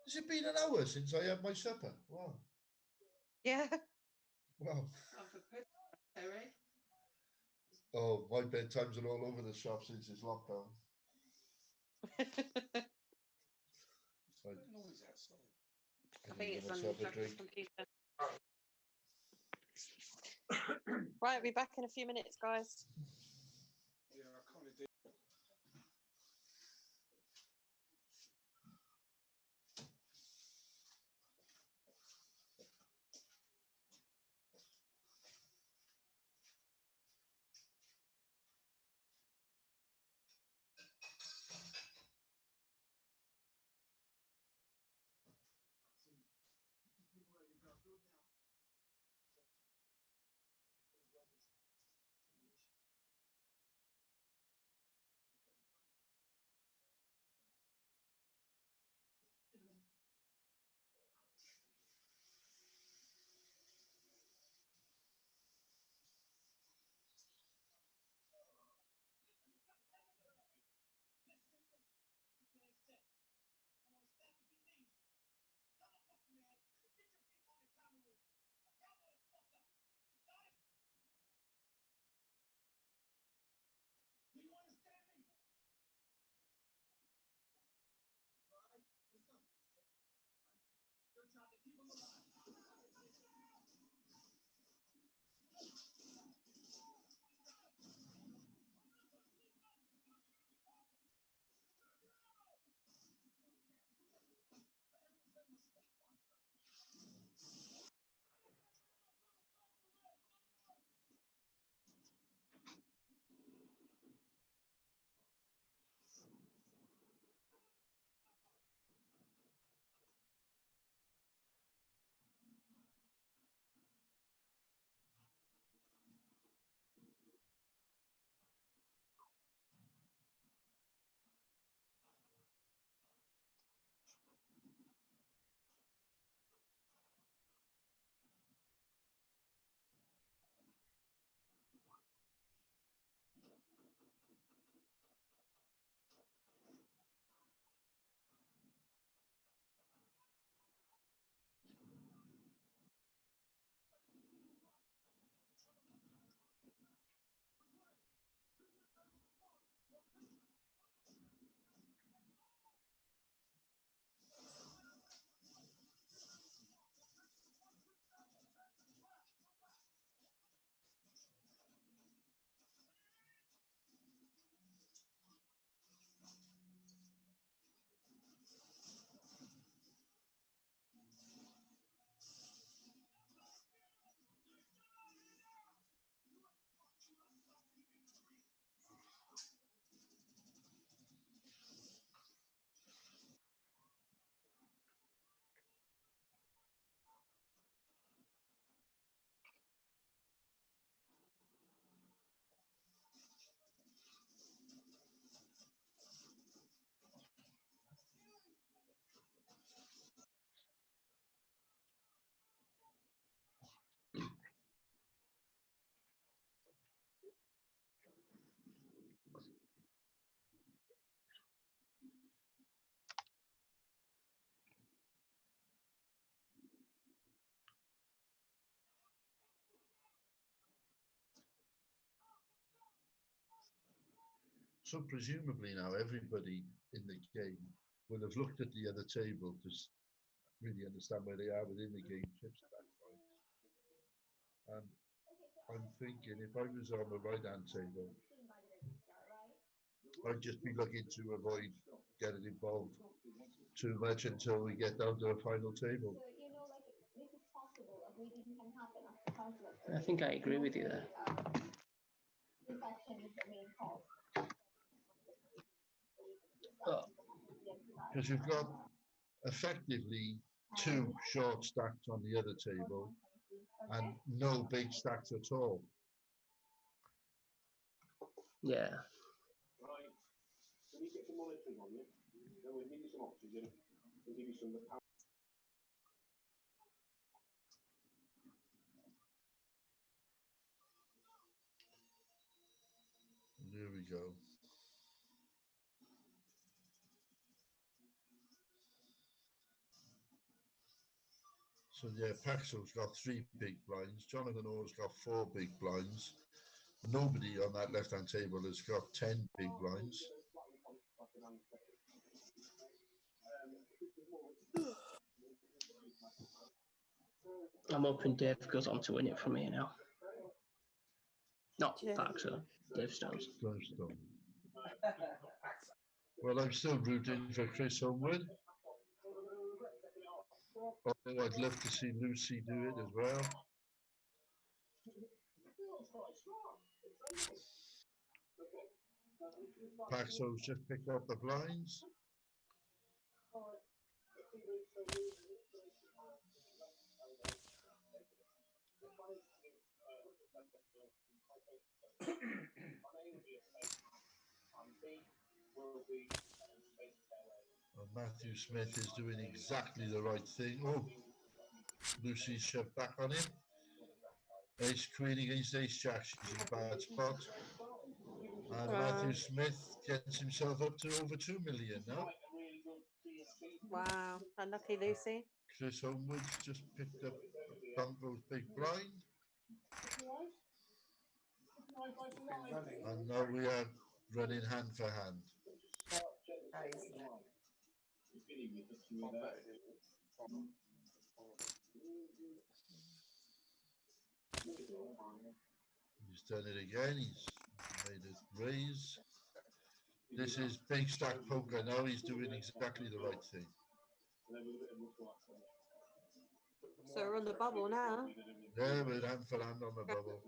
[SPEAKER 1] Has it been an hour since I had my supper? Wow.
[SPEAKER 2] Yeah.
[SPEAKER 1] Wow.
[SPEAKER 5] I'm prepared, Terry.
[SPEAKER 1] Oh, my bedtimes are all over the shop since it's lockdown. Right.
[SPEAKER 2] I think it's on
[SPEAKER 1] myself a
[SPEAKER 2] Jack's
[SPEAKER 1] drink.
[SPEAKER 2] computer. Right, I'll be back in a few minutes, guys.
[SPEAKER 6] Yeah, I kind of did.
[SPEAKER 1] So presumably now everybody in the game will have looked at the other table to really understand where they are within the game chip stack, right? And I'm thinking if I was on the right-hand table, I'd just be looking to avoid getting involved too much until we get down to a final table.
[SPEAKER 4] I think I agree with you there.
[SPEAKER 1] Because you've got effectively 2 short stacks on the other table and no big stacks at all.
[SPEAKER 4] Yeah.
[SPEAKER 1] There we go. So yeah, Paxo's got 3 big blinds. Jonathan Orr's got 4 big blinds. Nobody on that left-hand table has got 10 big blinds.
[SPEAKER 4] I'm hoping Dave goes on to win it from here now. Not
[SPEAKER 2] Yeah.
[SPEAKER 4] Paxo, Dave Stones.
[SPEAKER 1] Stone. Well, I'm still rooting for Chris Homewood. Although I'd love to see Lucy do it as well. Paxo's just picked up the blinds. And Matthew Smith is doing exactly the right thing. Oh, Lucy's shoved back on him. Ace Queen against Ace Jack. She's in a bad spot. And Matthew Smith gets himself up to over 2 million now.
[SPEAKER 2] Wow. Unlucky Lucy.
[SPEAKER 1] Chris Homewood's just picked up Bunko's big blind. And now we are running hand for hand. He's done it again. He's made it raise. This is big stack poker now. He's doing exactly the right thing.
[SPEAKER 2] So we're on the bubble now.
[SPEAKER 1] Yeah, we're hand for hand on the bubble.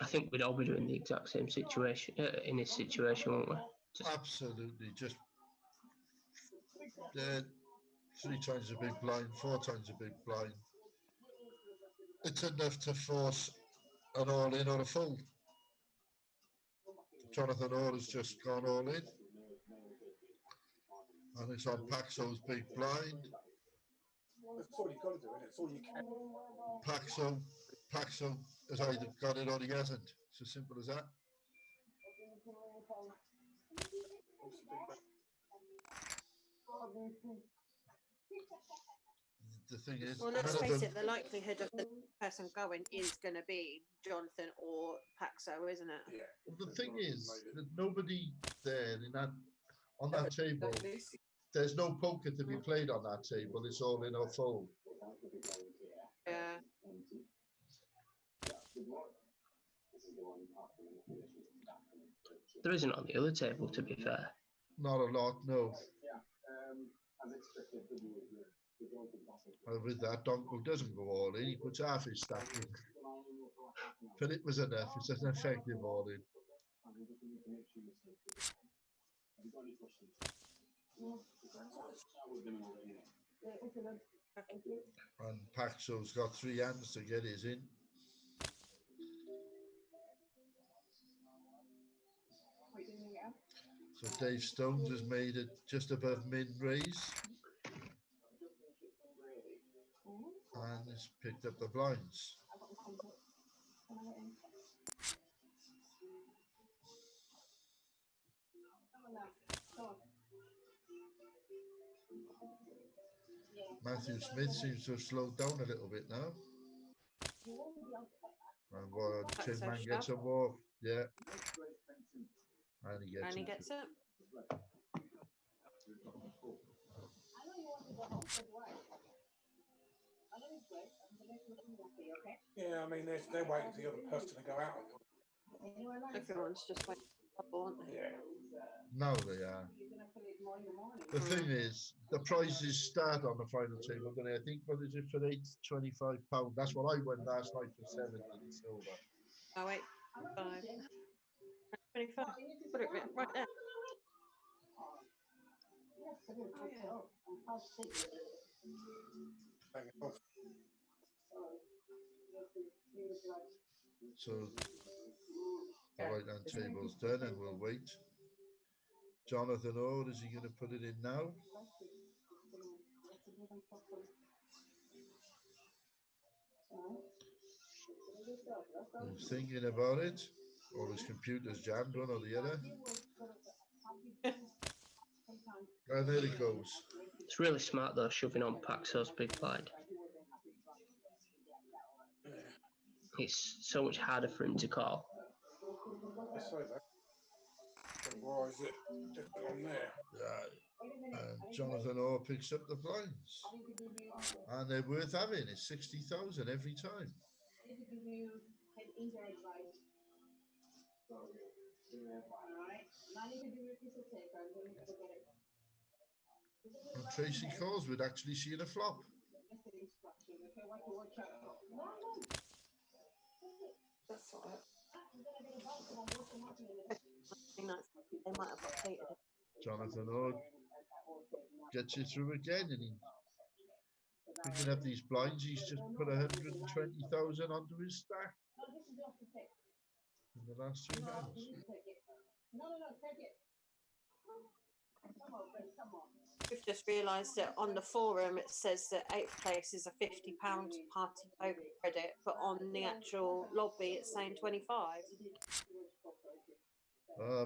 [SPEAKER 4] I think we'd all be doing the exact same situation in this situation, won't we? Just
[SPEAKER 1] Absolutely. Just 3 times a big blind, 4 times a big blind. It's enough to force an all in or a full. Jonathan Orr has just gone all in. And it's on Paxo's big blind.
[SPEAKER 7] That's all you've got to do, isn't it? It's all you can.
[SPEAKER 1] Paxo has either got it or he hasn't. It's as simple as that. The thing is,
[SPEAKER 2] Well, let's face it, the likelihood of the person going is going to be Jonathan or Paxo, isn't it?
[SPEAKER 7] Yeah.
[SPEAKER 1] the thing is that nobody there in that on that table. There's no poker to be played on that table. It's all in or fold.
[SPEAKER 2] Yeah.
[SPEAKER 4] there isn't on the other table, to be fair.
[SPEAKER 1] Not a lot, no. And with that, Donko doesn't go all in. He puts half his stack in. But it was enough. It's an effective all in. And Paxo's got 3 hands to get his in. So Dave Stones has made it just above min raise. And has picked up the blinds. Matthew Smith seems to have slowed down a little bit now. And Tin Man gets a walk. Yeah. And he gets
[SPEAKER 2] it.
[SPEAKER 7] Yeah, I mean, they're waiting for the other person to go out.
[SPEAKER 2] Everyone's just waiting for the bubble, aren't they?
[SPEAKER 7] Yeah.
[SPEAKER 1] No, they are. The thing is, the prizes start on the final table, don't they? I think, what is it for £25? That's what I won last night for 70 silver.
[SPEAKER 2] Oh, wait. 5. 25. Put it right there.
[SPEAKER 1] So the right hand table's done and we'll wait. Jonathan Ord, is he going to put it in now? He's thinking about it, or his computer's jammed, one or the other. And there it goes.
[SPEAKER 4] It's really smart though, shoving on Paxo's big blind. It's so much harder for him to call.
[SPEAKER 7] I say that. So why is it different on there?
[SPEAKER 1] And Jonathan Orr picks up the blinds, and they're worth having. It's 60,000 every time. And Tracy calls would actually see in a flop.
[SPEAKER 5] That's all right.
[SPEAKER 2] They might have updated it.
[SPEAKER 1] Jonathan Ord gets it through again, and he picking up these blinds. He's just put 120,000 onto his stack in the last 2 hands.
[SPEAKER 2] We've just realised that on the forum it says that 8th place is a £50 party poker credit, but on the actual lobby it's saying 25.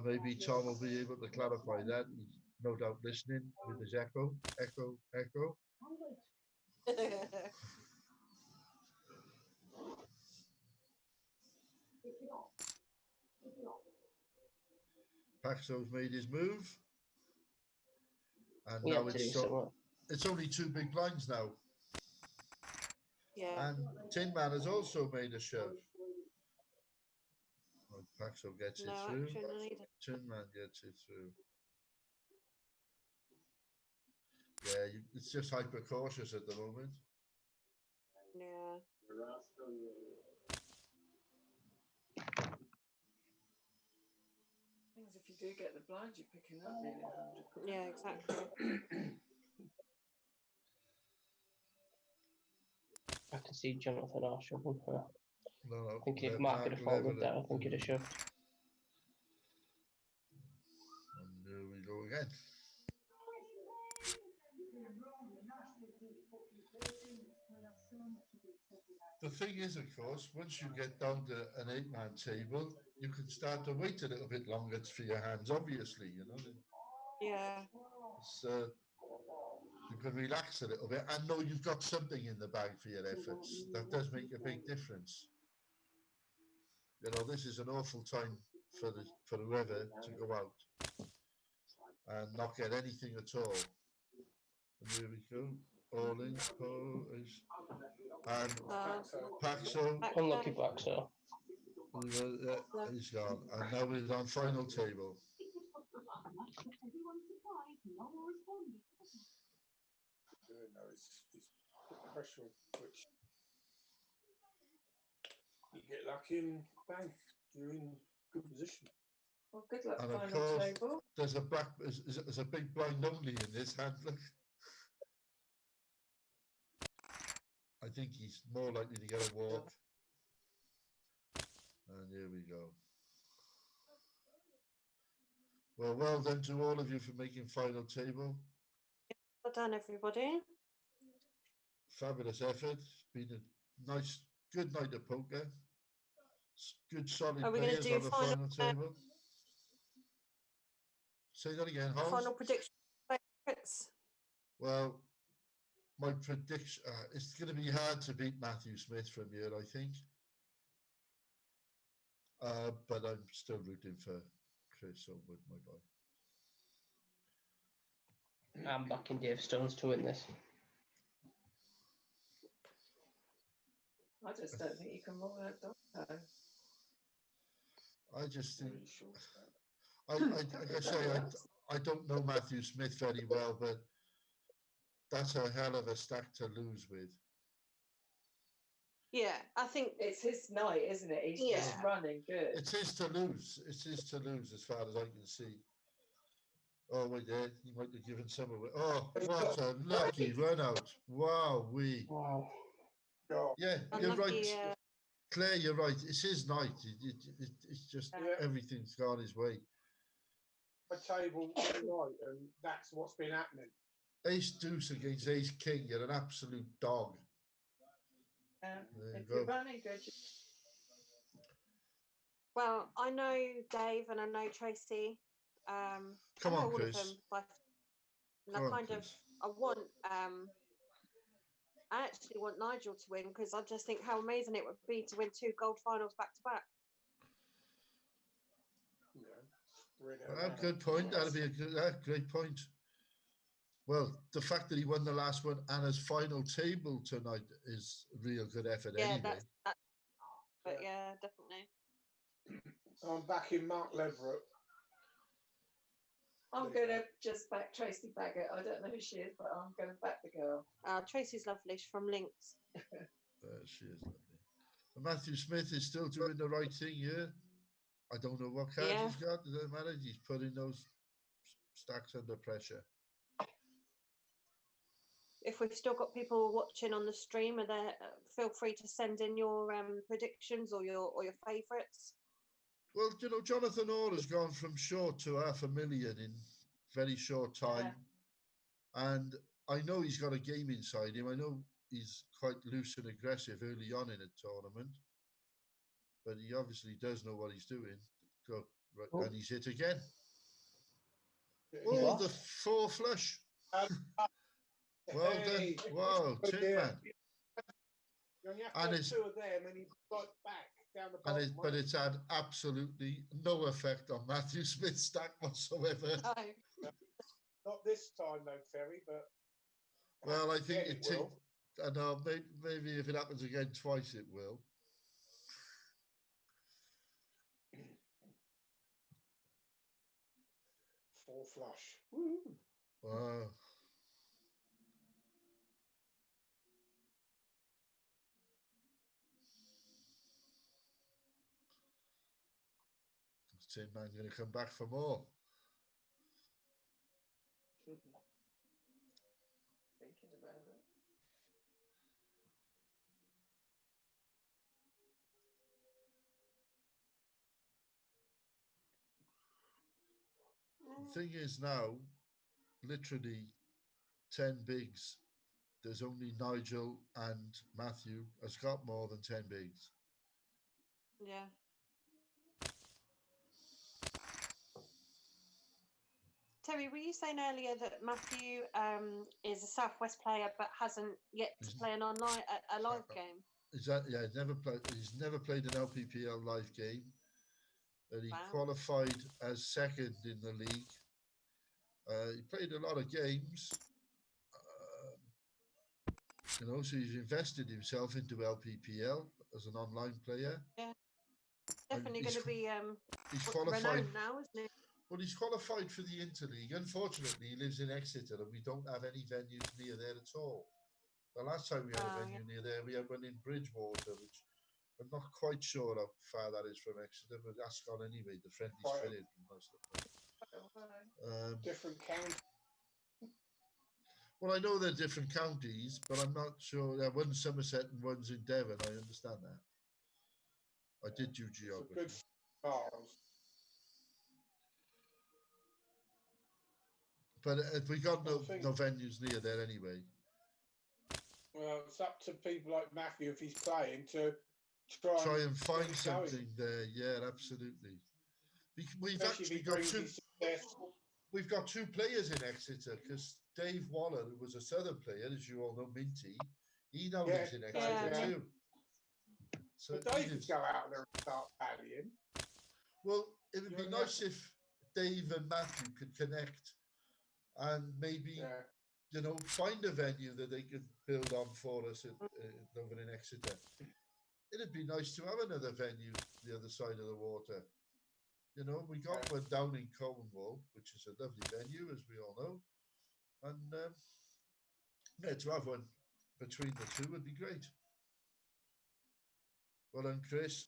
[SPEAKER 1] Maybe Tom will be able to clarify that. He's no doubt listening with his echo. Paxo's made his move. And now it's only 2 big blinds now.
[SPEAKER 2] Yeah.
[SPEAKER 1] And Tin Man has also made a shove. Well, Paxo gets it through. Tin Man gets it through. Yeah, it's just hyper cautious at the moment.
[SPEAKER 2] Yeah.
[SPEAKER 5] Things if you do get the blind, you're picking up nearly 100.
[SPEAKER 2] Yeah, exactly.
[SPEAKER 4] I can see Jonathan R shoving her.
[SPEAKER 1] No,
[SPEAKER 4] I think if Mark had folded that, I think he'd have shoved.
[SPEAKER 1] And there we go again. The thing is, of course, once you get down to an 8-man table, you can start to wait a little bit longer for your hands, obviously, you know.
[SPEAKER 2] Yeah.
[SPEAKER 1] So you can relax a little bit and know you've got something in the bag for your efforts. That does make a big difference. You know, this is an awful time for whoever to go out and not get anything at all. And here we go. All in, and Paxo.
[SPEAKER 4] Unlucky Paxo.
[SPEAKER 1] He's gone. And now we're on final table.
[SPEAKER 7] No, it's pressure, which you get lucky and bang, you're in good position.
[SPEAKER 5] Well, good luck,
[SPEAKER 1] And of
[SPEAKER 5] final
[SPEAKER 1] course,
[SPEAKER 5] table.
[SPEAKER 1] there's a big blind only in this hand. Look. I think he's more likely to get a walk. And here we go. Well done to all of you for making final table.
[SPEAKER 2] Well done, everybody.
[SPEAKER 1] Fabulous effort. It's been a nice, good night of poker. Good solid
[SPEAKER 2] Are we going to
[SPEAKER 1] players
[SPEAKER 2] do
[SPEAKER 1] on the final table. Say that again, Hans.
[SPEAKER 2] Final prediction.
[SPEAKER 1] Well, my prediction, it's going to be hard to beat Matthew Smith from here, I think. But I'm still rooting for Chris Oldwood, my boy.
[SPEAKER 4] I'm backing Dave Stones to win this.
[SPEAKER 5] I just don't think you can rule out Dante.
[SPEAKER 1] I just think, like I say, I don't know Matthew Smith very well, but that's a hell of a stack to lose with.
[SPEAKER 2] Yeah, I think
[SPEAKER 5] it's his night, isn't it? He's just running good.
[SPEAKER 1] It's his to lose. It's his to lose as far as I can see. Oh, wait there. He might have given some away. Oh, what a lucky run out. Wow,
[SPEAKER 4] Wow.
[SPEAKER 1] Yeah, you're right. Claire, you're right. It's his night. It's just everything's gone his way.
[SPEAKER 7] a table tonight, and that's what's been happening.
[SPEAKER 1] Ace deuce against ace king, you're an absolute dog. There you
[SPEAKER 5] If
[SPEAKER 1] go.
[SPEAKER 5] you're running good,
[SPEAKER 2] Well, I know Dave and I know Tracy. I
[SPEAKER 1] Come
[SPEAKER 2] know
[SPEAKER 1] on,
[SPEAKER 2] all
[SPEAKER 1] Chris.
[SPEAKER 2] of them. And
[SPEAKER 1] Come
[SPEAKER 2] I
[SPEAKER 1] on,
[SPEAKER 2] kind
[SPEAKER 1] Chris.
[SPEAKER 2] of, I want, I actually want Nigel to win because I just think how amazing it would be to win 2 gold finals back to back.
[SPEAKER 1] Good point. That'd be a good, great point. Well, the fact that he won the last one and his final table tonight is a real good effort anyway.
[SPEAKER 2] That's but yeah, definitely.
[SPEAKER 7] I'm backing Mark Leverett.
[SPEAKER 5] I'm going to just back Tracy Baggett. I don't know who she is, but I'm going to back the girl.
[SPEAKER 2] Tracy's lovely. She's from Links.
[SPEAKER 1] She is lovely. And Matthew Smith is still doing the right thing here. I don't know what cards he's got. It doesn't matter. He's putting those stacks under pressure.
[SPEAKER 2] If we've still got people watching on the stream, are there? Feel free to send in your predictions or your favourites.
[SPEAKER 1] Well, you know, Jonathan Orr has gone from short to 500,000 in very short time. Yeah. And I know he's got a game inside him. I know he's quite loose and aggressive early on in a tournament. But he obviously does know what he's doing. So, right, and he's hit again. Oh, the 4 flush. Well done. Wow, Tin Man.
[SPEAKER 7] You only have to have 2 of them and he got back.
[SPEAKER 1] But it's had absolutely no effect on Matthew Smith's stack whatsoever.
[SPEAKER 2] No.
[SPEAKER 7] Not this time, though, Terry. But
[SPEAKER 1] well, I think
[SPEAKER 7] it will.
[SPEAKER 1] I know maybe if it happens again twice, it will.
[SPEAKER 7] Four flush. Woo.
[SPEAKER 1] Wow. Tin Man going to come back for more.
[SPEAKER 5] Thinking about it.
[SPEAKER 1] The thing is now, literally 10 bigs. There's only Nigel and Matthew has got more than 10 bigs.
[SPEAKER 2] Yeah. Terry, were you saying earlier that Matthew is a Southwest player but hasn't yet to play an online a live game?
[SPEAKER 1] Is that he's never played an LPPL live game. And he qualified as second in the league. He played a lot of games. You know, so he's invested himself into LPPL as an online player.
[SPEAKER 2] Yeah, definitely going to be
[SPEAKER 1] he's qualified
[SPEAKER 2] renowned now, isn't he?
[SPEAKER 1] Well, he's qualified for the Interleague. Unfortunately, he lives in Exeter and we don't have any venues near there at all. The last time we had a venue near there, we had one in Bridgewater, which I'm not quite sure how far that is from Exeter, but that's gone anyway. The friendly spirit.
[SPEAKER 7] Different counties.
[SPEAKER 1] Well, I know they're different counties, but I'm not sure. One's Somerset and one's in Devon. I understand that. I did do geography.
[SPEAKER 7] Good stars.
[SPEAKER 1] But we got no venues near there anyway.
[SPEAKER 7] Well, it's up to people like Matthew if he's playing to
[SPEAKER 1] try and find something there. Yeah, absolutely. We've actually got we've got 2 players in Exeter because Dave Waller, who was a Southern player, as you all know, Minty, he now lives in Exeter too.
[SPEAKER 7] So Dave could go out there and start rallying.
[SPEAKER 1] Well, it would be nice if Dave and Matthew could connect and maybe, you know, find a venue that they could build on for us over in Exeter. It'd be nice to have another venue the other side of the water. You know, we got one down in Cornwall, which is a lovely venue, as we all know. And to have one between the 2 would be great. Well done, Chris.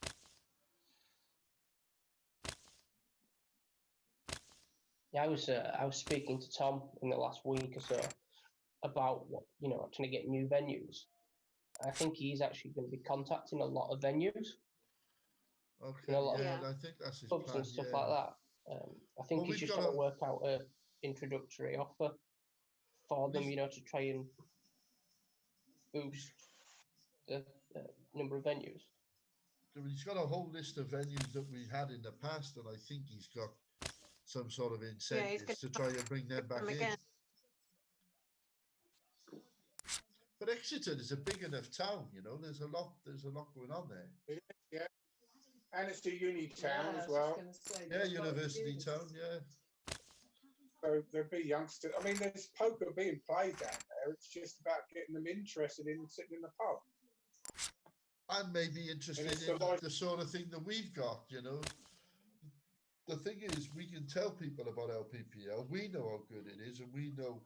[SPEAKER 4] Yeah, I was speaking to Tom in the last week or so about trying to get new venues. I think he's actually going to be contacting a lot of venues.
[SPEAKER 1] Okay, I think that's his plan.
[SPEAKER 4] And stuff like that. I think
[SPEAKER 1] Well,
[SPEAKER 4] he's
[SPEAKER 1] we've
[SPEAKER 4] just
[SPEAKER 1] got
[SPEAKER 4] got to
[SPEAKER 1] a-
[SPEAKER 4] work out a introductory offer for them,
[SPEAKER 1] This-
[SPEAKER 4] to try and boost the number of venues.
[SPEAKER 1] He's got a whole list of venues that we had in the past, and I think he's got some sort of incentives to try and bring them back
[SPEAKER 2] them
[SPEAKER 1] in.
[SPEAKER 2] again.
[SPEAKER 1] But Exeter is a big enough town, There's a lot going on there.
[SPEAKER 7] Yeah. And it's a uni town
[SPEAKER 5] Yeah,
[SPEAKER 7] as
[SPEAKER 5] I was
[SPEAKER 7] well.
[SPEAKER 5] just gonna say,
[SPEAKER 1] Yeah,
[SPEAKER 5] there's a lot of
[SPEAKER 1] university
[SPEAKER 5] unis.
[SPEAKER 1] town. Yeah.
[SPEAKER 7] So there'll be youngsters. I mean, there's poker being played down there. It's just about getting them interested in sitting in the pub.
[SPEAKER 1] And maybe interested
[SPEAKER 7] it's
[SPEAKER 1] in
[SPEAKER 7] the life-
[SPEAKER 1] the sort of thing that we've got, The thing is, we can tell people about LPPL. We know how good it is, and we know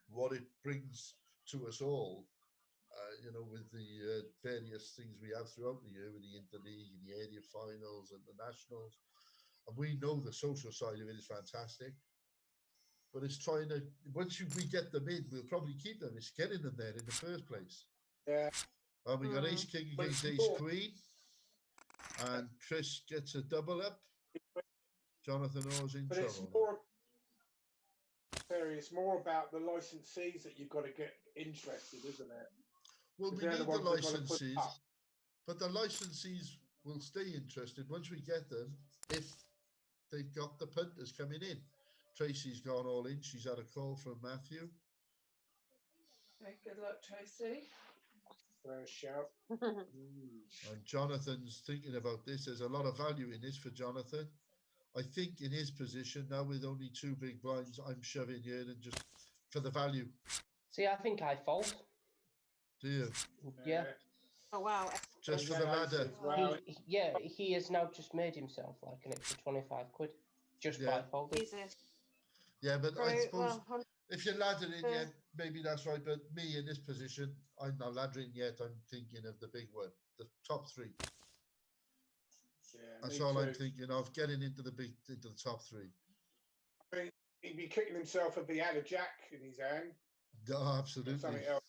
[SPEAKER 1] what it brings to us all, with the various things we have throughout the year, with the interleague and the area finals and the nationals. And we know the social side of it is fantastic. But it's trying to, we get them in, we'll probably keep them. It's getting them there in the first place.
[SPEAKER 7] Yeah.
[SPEAKER 1] And we got Ace King
[SPEAKER 7] But
[SPEAKER 1] against
[SPEAKER 7] it's
[SPEAKER 1] Ace
[SPEAKER 7] more-
[SPEAKER 1] Queen. And Chris gets a double up. Jonathan Orr's in
[SPEAKER 7] But it's
[SPEAKER 1] trouble.
[SPEAKER 7] more, Terry, it's more about the licensees that you've got to get interested, isn't it?
[SPEAKER 1] Well,
[SPEAKER 7] 'Cause
[SPEAKER 1] we
[SPEAKER 7] they're
[SPEAKER 1] need the
[SPEAKER 7] ones that gotta put
[SPEAKER 1] licensees,
[SPEAKER 7] up.
[SPEAKER 1] but the licensees will stay interested once we get them if they've got the punters coming in. Tracy's gone all in. She's had a call from Matthew.
[SPEAKER 5] Okay, good luck, Tracy.
[SPEAKER 7] First shout.
[SPEAKER 1] And Jonathan's thinking about this. There's a lot of value in this for Jonathan. I think in his position now, with only 2 big blinds, I'm shoving here and just for the value.
[SPEAKER 4] See, I think I fold.
[SPEAKER 1] Do you?
[SPEAKER 4] Yeah.
[SPEAKER 2] Oh wow.
[SPEAKER 1] Just for the ladder.
[SPEAKER 7] Wow.
[SPEAKER 4] He has now just made himself like an extra 25 quid just by
[SPEAKER 1] Yeah.
[SPEAKER 4] folding.
[SPEAKER 2] Jesus.
[SPEAKER 1] Yeah, but I
[SPEAKER 2] Right,
[SPEAKER 1] suppose
[SPEAKER 2] well,
[SPEAKER 1] if you're laddering,
[SPEAKER 2] Yeah.
[SPEAKER 1] yeah, maybe that's right. But me in this position, I'm not laddering yet. I'm thinking of the big one, the top 3.
[SPEAKER 7] Yeah,
[SPEAKER 1] That's
[SPEAKER 7] me
[SPEAKER 1] all I'm
[SPEAKER 7] too.
[SPEAKER 1] thinking of, getting into the top 3.
[SPEAKER 7] I mean, he'd be kicking himself if he had a jack in his hand.
[SPEAKER 1] Oh,
[SPEAKER 7] Or
[SPEAKER 1] absolutely.
[SPEAKER 7] something else.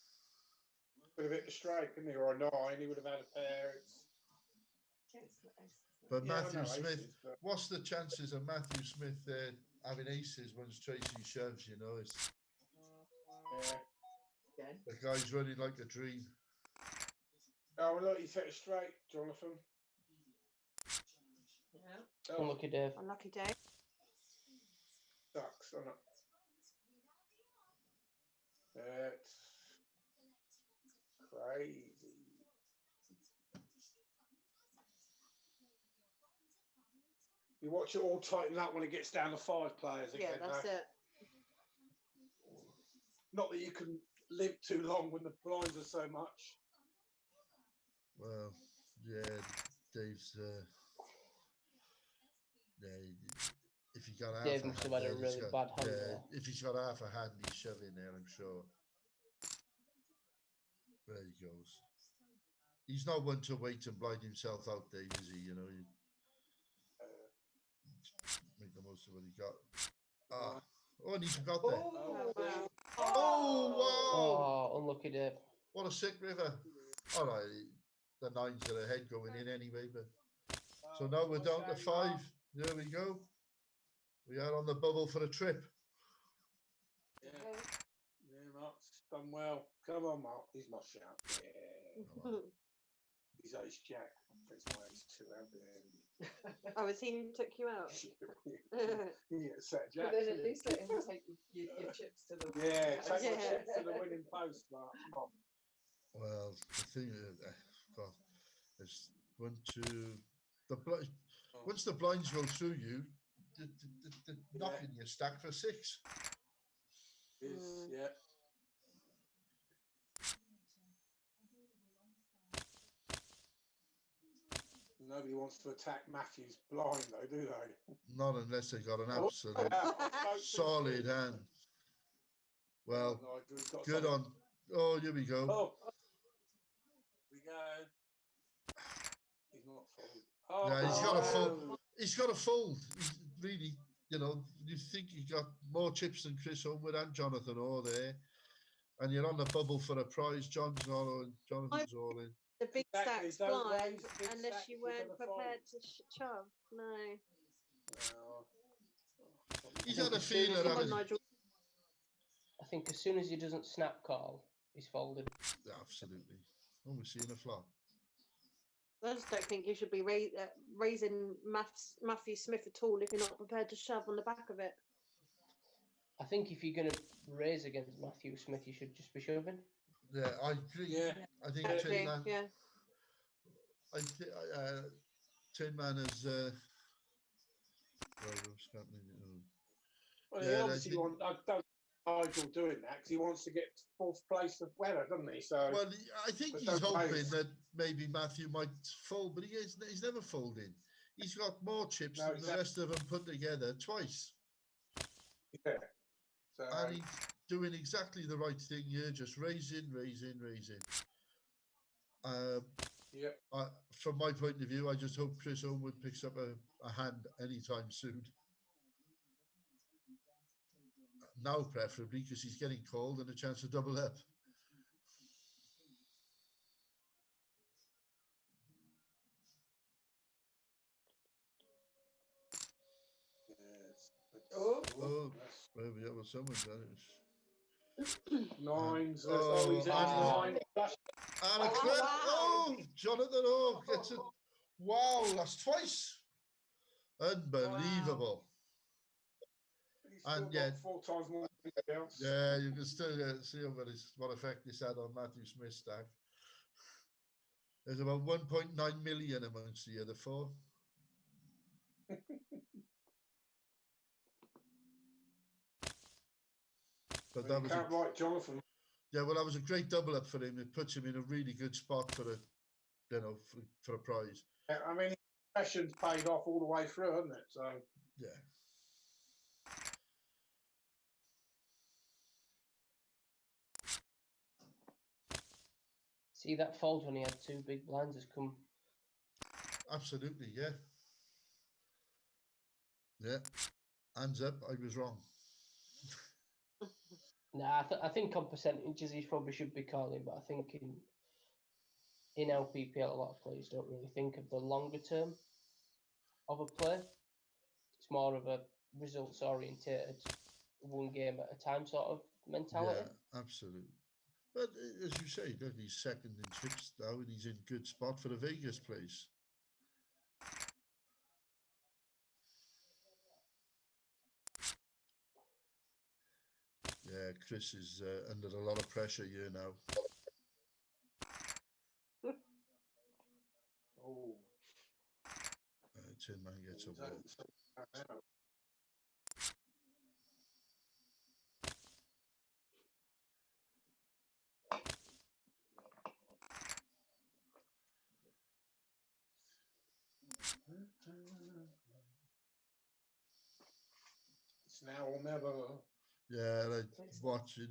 [SPEAKER 7] Would have hit the straight, couldn't he? Or a 9, he would have had a pair.
[SPEAKER 1] But
[SPEAKER 7] Yeah, I
[SPEAKER 1] Matthew
[SPEAKER 7] know
[SPEAKER 1] Smith,
[SPEAKER 7] aces, but-
[SPEAKER 1] what's the chances of Matthew Smith having aces once Tracy shoves? It's
[SPEAKER 7] Yeah.
[SPEAKER 1] the guy's running like a dream.
[SPEAKER 7] Oh, well, look, he's hit it straight, Jonathan.
[SPEAKER 5] Yeah.
[SPEAKER 7] Oh,
[SPEAKER 4] Unlucky Dave.
[SPEAKER 2] unlucky day.
[SPEAKER 7] sucks, doesn't it? That's crazy. You watch it all tighten up when it gets down to 5 players again.
[SPEAKER 2] Yeah, that's
[SPEAKER 7] though.
[SPEAKER 2] it.
[SPEAKER 7] Not that you can live too long when the blinds are so much.
[SPEAKER 1] Well, yeah, Dave's. Yeah, if he got half
[SPEAKER 4] Dave
[SPEAKER 1] a
[SPEAKER 4] must
[SPEAKER 1] hand
[SPEAKER 4] have had a
[SPEAKER 1] there, he's
[SPEAKER 4] really
[SPEAKER 1] got-
[SPEAKER 4] bad hand
[SPEAKER 1] yeah,
[SPEAKER 4] there.
[SPEAKER 1] if he's got half a hand, he's shoving there, I'm sure. There he goes. He's not one to wait and blind himself out, Dave, is he? Make the most of what he got. And he's got there.
[SPEAKER 5] Oh,
[SPEAKER 2] wow.
[SPEAKER 1] Oh, wow!
[SPEAKER 4] Oh, unlucky Dave.
[SPEAKER 1] What a sick river. All right, the 9's got a head going in anyway, but so now we're down to 5. There we go. We are on the bubble for a trip.
[SPEAKER 7] Yeah, yeah, Mark's done well. Come on, Mark. He's my shout. Yeah. He's ace jack. It's my ace 2 out there.
[SPEAKER 2] Oh, is he who took you out?
[SPEAKER 7] Yeah, set jack.
[SPEAKER 5] But then at least let him take your chips to the
[SPEAKER 7] Yeah, take
[SPEAKER 2] Yeah.
[SPEAKER 7] my chips to the winning post, Mark. Come on.
[SPEAKER 1] Well, the thing is, God, there's 1, 2. Once the blinds go through you, they're knocking your stack for 6.
[SPEAKER 7] Is, yeah. Nobody wants to attack Matthew's blind, though, do they?
[SPEAKER 1] Not unless they got an
[SPEAKER 7] Oh,
[SPEAKER 1] absolute
[SPEAKER 7] yeah.
[SPEAKER 1] solid hand. Well,
[SPEAKER 7] Nigel's got
[SPEAKER 1] good
[SPEAKER 7] something.
[SPEAKER 1] on. Oh, here we go.
[SPEAKER 7] Oh, we go. He's not folding. Oh,
[SPEAKER 1] Yeah, he's got a fold.
[SPEAKER 7] no.
[SPEAKER 1] He's got a fold. He's really, you think he got more chips than Chris Homewood and Jonathan Orr there, and you're on the bubble for a prize. John's not on. Jonathan's all in.
[SPEAKER 2] The big
[SPEAKER 7] Exactly,
[SPEAKER 2] stacks
[SPEAKER 7] don't
[SPEAKER 2] blind,
[SPEAKER 7] raise the big
[SPEAKER 2] unless
[SPEAKER 7] stack
[SPEAKER 2] you
[SPEAKER 7] if you're
[SPEAKER 2] weren't
[SPEAKER 7] gonna fold.
[SPEAKER 2] prepared to shove. No.
[SPEAKER 7] Well,
[SPEAKER 1] He's had a feeler.
[SPEAKER 2] Come on,
[SPEAKER 1] Having...
[SPEAKER 2] Nigel.
[SPEAKER 4] I think as soon as he doesn't snap call, he's folded.
[SPEAKER 1] Yeah, absolutely. Oh, we're seeing a flop.
[SPEAKER 2] I just don't think you should be raising Matthew Smith at all if you're not prepared to shove on the back of it.
[SPEAKER 4] I think if you're going to raise against Matthew Smith, you should just be shoving.
[SPEAKER 1] Yeah, I agree.
[SPEAKER 7] Yeah.
[SPEAKER 1] I think
[SPEAKER 2] Exactly,
[SPEAKER 1] Tin Man.
[SPEAKER 2] yeah.
[SPEAKER 1] Tin Man is.
[SPEAKER 7] Well,
[SPEAKER 1] Yeah,
[SPEAKER 7] he
[SPEAKER 1] I
[SPEAKER 7] obviously
[SPEAKER 1] think-
[SPEAKER 7] I don't Nigel doing that because he wants to get fourth place of weather, doesn't he? So
[SPEAKER 1] Well, I think
[SPEAKER 7] But
[SPEAKER 1] he's
[SPEAKER 7] don't
[SPEAKER 1] hoping
[SPEAKER 7] raise.
[SPEAKER 1] that maybe Matthew might fold, but he's never folding. He's got more chips
[SPEAKER 7] No,
[SPEAKER 1] than the
[SPEAKER 7] exactly.
[SPEAKER 1] rest of them put together twice.
[SPEAKER 7] yeah. So
[SPEAKER 1] And he's doing exactly the right thing here, just raising.
[SPEAKER 7] yeah.
[SPEAKER 1] From my point of view, I just hope Chris Homewood picks up a hand anytime soon. Now, preferably, because he's getting called and a chance to double up.
[SPEAKER 7] Yes.
[SPEAKER 5] Oh.
[SPEAKER 1] Oh,
[SPEAKER 7] That's
[SPEAKER 1] well, yeah, well, someone's done it.
[SPEAKER 7] nines.
[SPEAKER 1] Oh,
[SPEAKER 7] He's at
[SPEAKER 4] ah.
[SPEAKER 7] 9. That's
[SPEAKER 1] And a
[SPEAKER 2] Oh,
[SPEAKER 1] clip.
[SPEAKER 2] wow.
[SPEAKER 1] Oh, Jonathan O gets it. Wow, that's twice. Unbelievable.
[SPEAKER 7] he's still
[SPEAKER 1] And
[SPEAKER 7] got
[SPEAKER 1] yet-
[SPEAKER 7] 4 times more than anybody else.
[SPEAKER 1] Yeah, you can still see what effect this had on Matthew Smith's stack. There's about 1.9 million amongst the other four. But
[SPEAKER 7] You
[SPEAKER 1] that was
[SPEAKER 7] can't write Jonathan.
[SPEAKER 1] yeah, well, that was a great double up for him. It puts him in a really good spot for a, for a prize.
[SPEAKER 7] I mean, his passion's paid off all the way through, hasn't it? So
[SPEAKER 1] Yeah.
[SPEAKER 4] See that fold when he had 2 big blinds has come.
[SPEAKER 1] Absolutely, yeah. Yeah. Hands up, I was wrong.
[SPEAKER 4] Nah, I think on percentages he probably should be calling, but I think in LPPL a lot of players don't really think of the longer term of a play. It's more of a results orientated, one game at a time sort of mentality.
[SPEAKER 1] Yeah, absolutely. But as you say, look, he's second in chips now and he's in good spot for the Vegas place. Yeah, Chris is under a lot of pressure here now.
[SPEAKER 7] oh,
[SPEAKER 1] Tin Man gets a
[SPEAKER 7] he's
[SPEAKER 1] wall.
[SPEAKER 7] out. It's now or never.
[SPEAKER 1] Yeah, like watch it.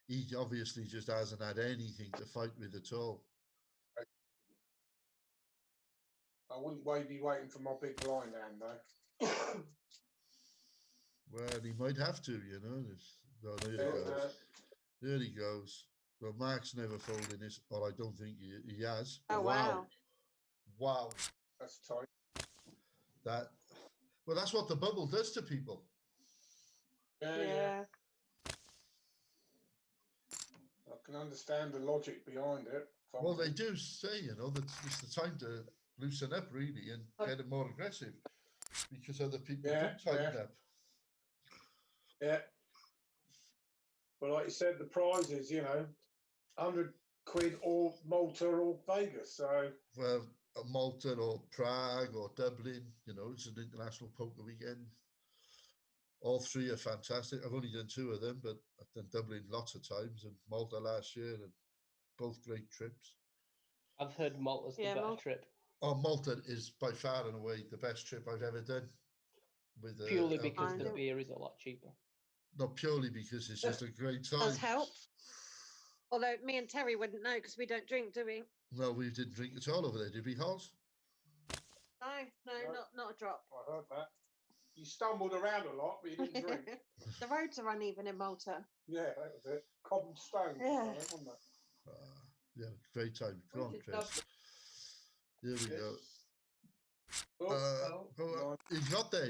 [SPEAKER 1] He obviously just hasn't had anything to fight with at all.
[SPEAKER 7] I wouldn't be waiting for my big blind hand though.
[SPEAKER 1] Well, he might have to, you know. Oh, there he goes. There he goes. Well, Mark's never folded this, or I don't think he has.
[SPEAKER 2] Oh, wow.
[SPEAKER 1] Wow.
[SPEAKER 7] That's tight.
[SPEAKER 1] Well, that's what the bubble does to people.
[SPEAKER 2] Yeah.
[SPEAKER 7] I can understand the logic behind it.
[SPEAKER 1] Well, they do say, you know, that it's the time to loosen up, really, and get it more aggressive because other people do tighten up.
[SPEAKER 7] Yeah. But like you said, the prizes, you know, 100 quid or Malta or Vegas. So,
[SPEAKER 1] Well, Malta or Prague or Dublin, you know, it's an international poker weekend. All 3 are fantastic. I've only done 2 of them, but I've done Dublin lots of times and Malta last year, and both great trips.
[SPEAKER 4] I've heard Malta's the better trip.
[SPEAKER 1] Oh, Malta is by far and away the best trip I've ever done. With
[SPEAKER 4] Purely because
[SPEAKER 1] LPPL.
[SPEAKER 4] the beer is a lot cheaper.
[SPEAKER 1] Not purely because it's just a great time.
[SPEAKER 2] Does help. Although me and Terry wouldn't know because we don't drink, do we?
[SPEAKER 1] No, we didn't drink at all over there, did we, Halls?
[SPEAKER 2] No, not a drop.
[SPEAKER 7] I heard that. You stumbled around a lot, but you didn't drink.
[SPEAKER 2] The roads are uneven in Malta.
[SPEAKER 7] Yeah, that was it. Cobblestone.
[SPEAKER 2] Yeah.
[SPEAKER 7] Wasn't it?
[SPEAKER 1] Yeah, great time. Come on, Chris. Here we go.
[SPEAKER 7] Oh,
[SPEAKER 1] He's got there.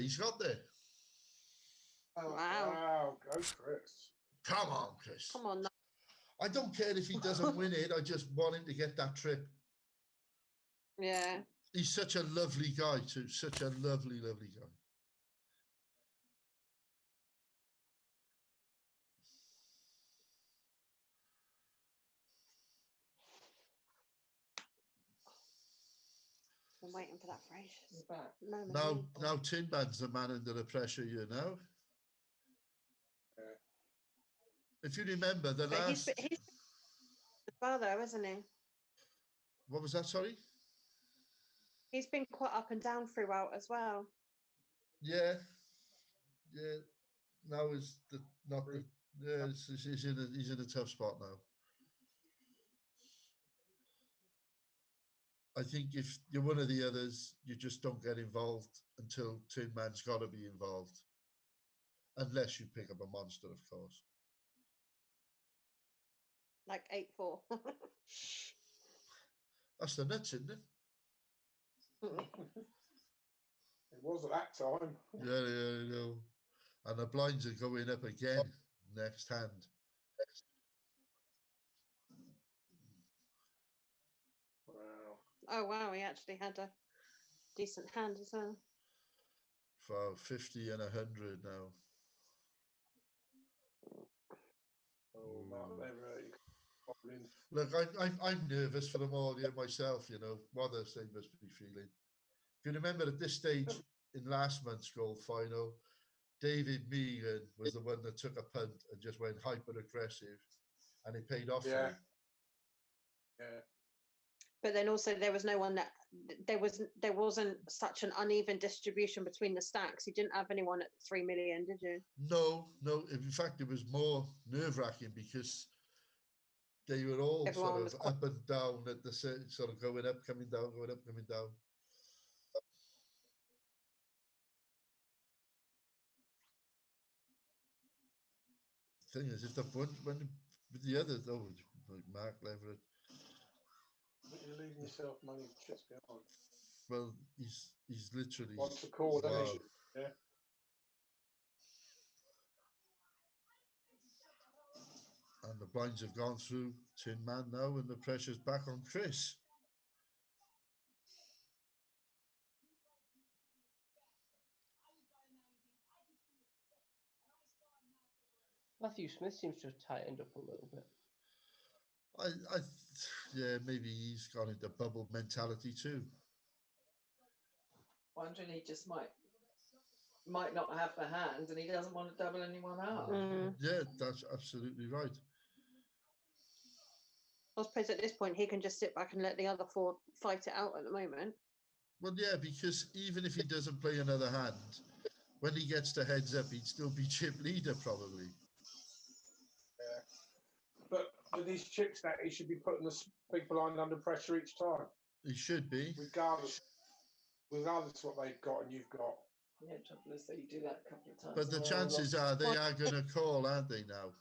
[SPEAKER 5] Oh,
[SPEAKER 2] Wow.
[SPEAKER 7] Wow, go Chris.
[SPEAKER 1] Come on, Chris.
[SPEAKER 2] Come on.
[SPEAKER 1] I don't care if he doesn't win it. I just want him to get that trip.
[SPEAKER 2] Yeah.
[SPEAKER 1] He's such a lovely guy too. Such a lovely, lovely guy.
[SPEAKER 2] I'm waiting for that phrase.
[SPEAKER 5] he's back.
[SPEAKER 1] Now Tin Man's the man under the pressure, you know. If you remember the
[SPEAKER 2] But
[SPEAKER 1] last,
[SPEAKER 2] he's as well though, isn't he?
[SPEAKER 1] what was that? Sorry.
[SPEAKER 2] He's been quite up and down throughout as well.
[SPEAKER 1] Yeah, yeah. Now is the not the. Yeah, he's in a tough spot now. I think if you're one of the others, you just don't get involved until Tin Man's got to be involved, unless you pick up a monster, of course.
[SPEAKER 2] Like 8-4.
[SPEAKER 1] That's the nuts, isn't it?
[SPEAKER 7] It was at that time.
[SPEAKER 1] Yeah, I know. And the blinds are going up again next hand.
[SPEAKER 7] Wow.
[SPEAKER 2] Oh wow, he actually had a decent hand as well.
[SPEAKER 1] For 50 and 100 now.
[SPEAKER 7] Oh, Mark Leverett.
[SPEAKER 1] Look, I'm nervous for them all here myself, you know, what they must be feeling. If you remember at this stage in last month's gold final, David Meegan was the one that took a punt and just went hyper aggressive, and it paid off for him.
[SPEAKER 7] Yeah.
[SPEAKER 2] But then also there was no one that there wasn't such an uneven distribution between the stacks. You didn't have anyone at 3 million, did you?
[SPEAKER 1] No. In fact, it was more nerve-wracking because they were all
[SPEAKER 2] Everyone
[SPEAKER 1] sort of up and down at the sort of going up, coming down, going up, coming down. Thing is, if the one when with the others, though, like Mark Leverett,
[SPEAKER 7] But you're leaving yourself money chips behind.
[SPEAKER 1] well, he's literally.
[SPEAKER 7] What's the call?
[SPEAKER 1] Wow.
[SPEAKER 7] Yeah.
[SPEAKER 1] And the blinds have gone through Tin Man now, and the pressure's back on Chris.
[SPEAKER 4] Matthew Smith seems to have tightened up a little bit.
[SPEAKER 1] Yeah, maybe he's gone into bubble mentality too.
[SPEAKER 5] Wondering he just might not have the hand and he doesn't want to double anyone up.
[SPEAKER 1] Yeah, that's absolutely right.
[SPEAKER 2] I suppose at this point he can just sit back and let the other four fight it out at the moment.
[SPEAKER 1] Well, yeah, because even if he doesn't play another hand, when he gets to heads up, he'd still be chip leader probably.
[SPEAKER 7] Yeah. But with these chip stack, he should be putting the big blind under pressure each time.
[SPEAKER 1] He should be.
[SPEAKER 7] Regardless of what they've got and you've got.
[SPEAKER 5] Yeah, trouble is that you do that a couple of times.
[SPEAKER 1] But the chances are they are going to call, aren't they, now?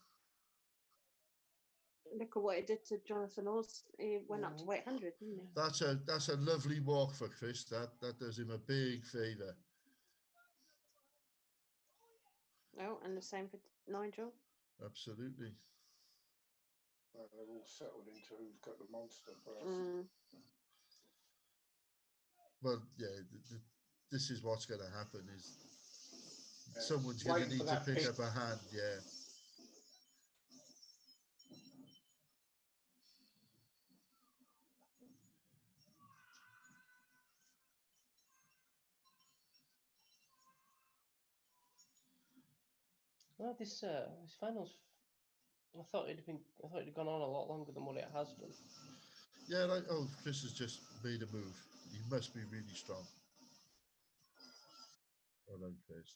[SPEAKER 2] Look at what it did to Jonathan Oz. He went up to 800, didn't he?
[SPEAKER 1] That's a lovely walk for Chris. That does him a big favour.
[SPEAKER 2] Oh, and the same for Nigel.
[SPEAKER 1] Absolutely.
[SPEAKER 7] Well, they're all settled into who's got the monster first.
[SPEAKER 1] Well, yeah, this is what's going to happen is someone's going to need to pick up a hand, yeah.
[SPEAKER 4] Well, this finals, I thought it had gone on a lot longer than what it has done.
[SPEAKER 1] Yeah, Chris has just made a move. He must be really strong. Well done, Chris.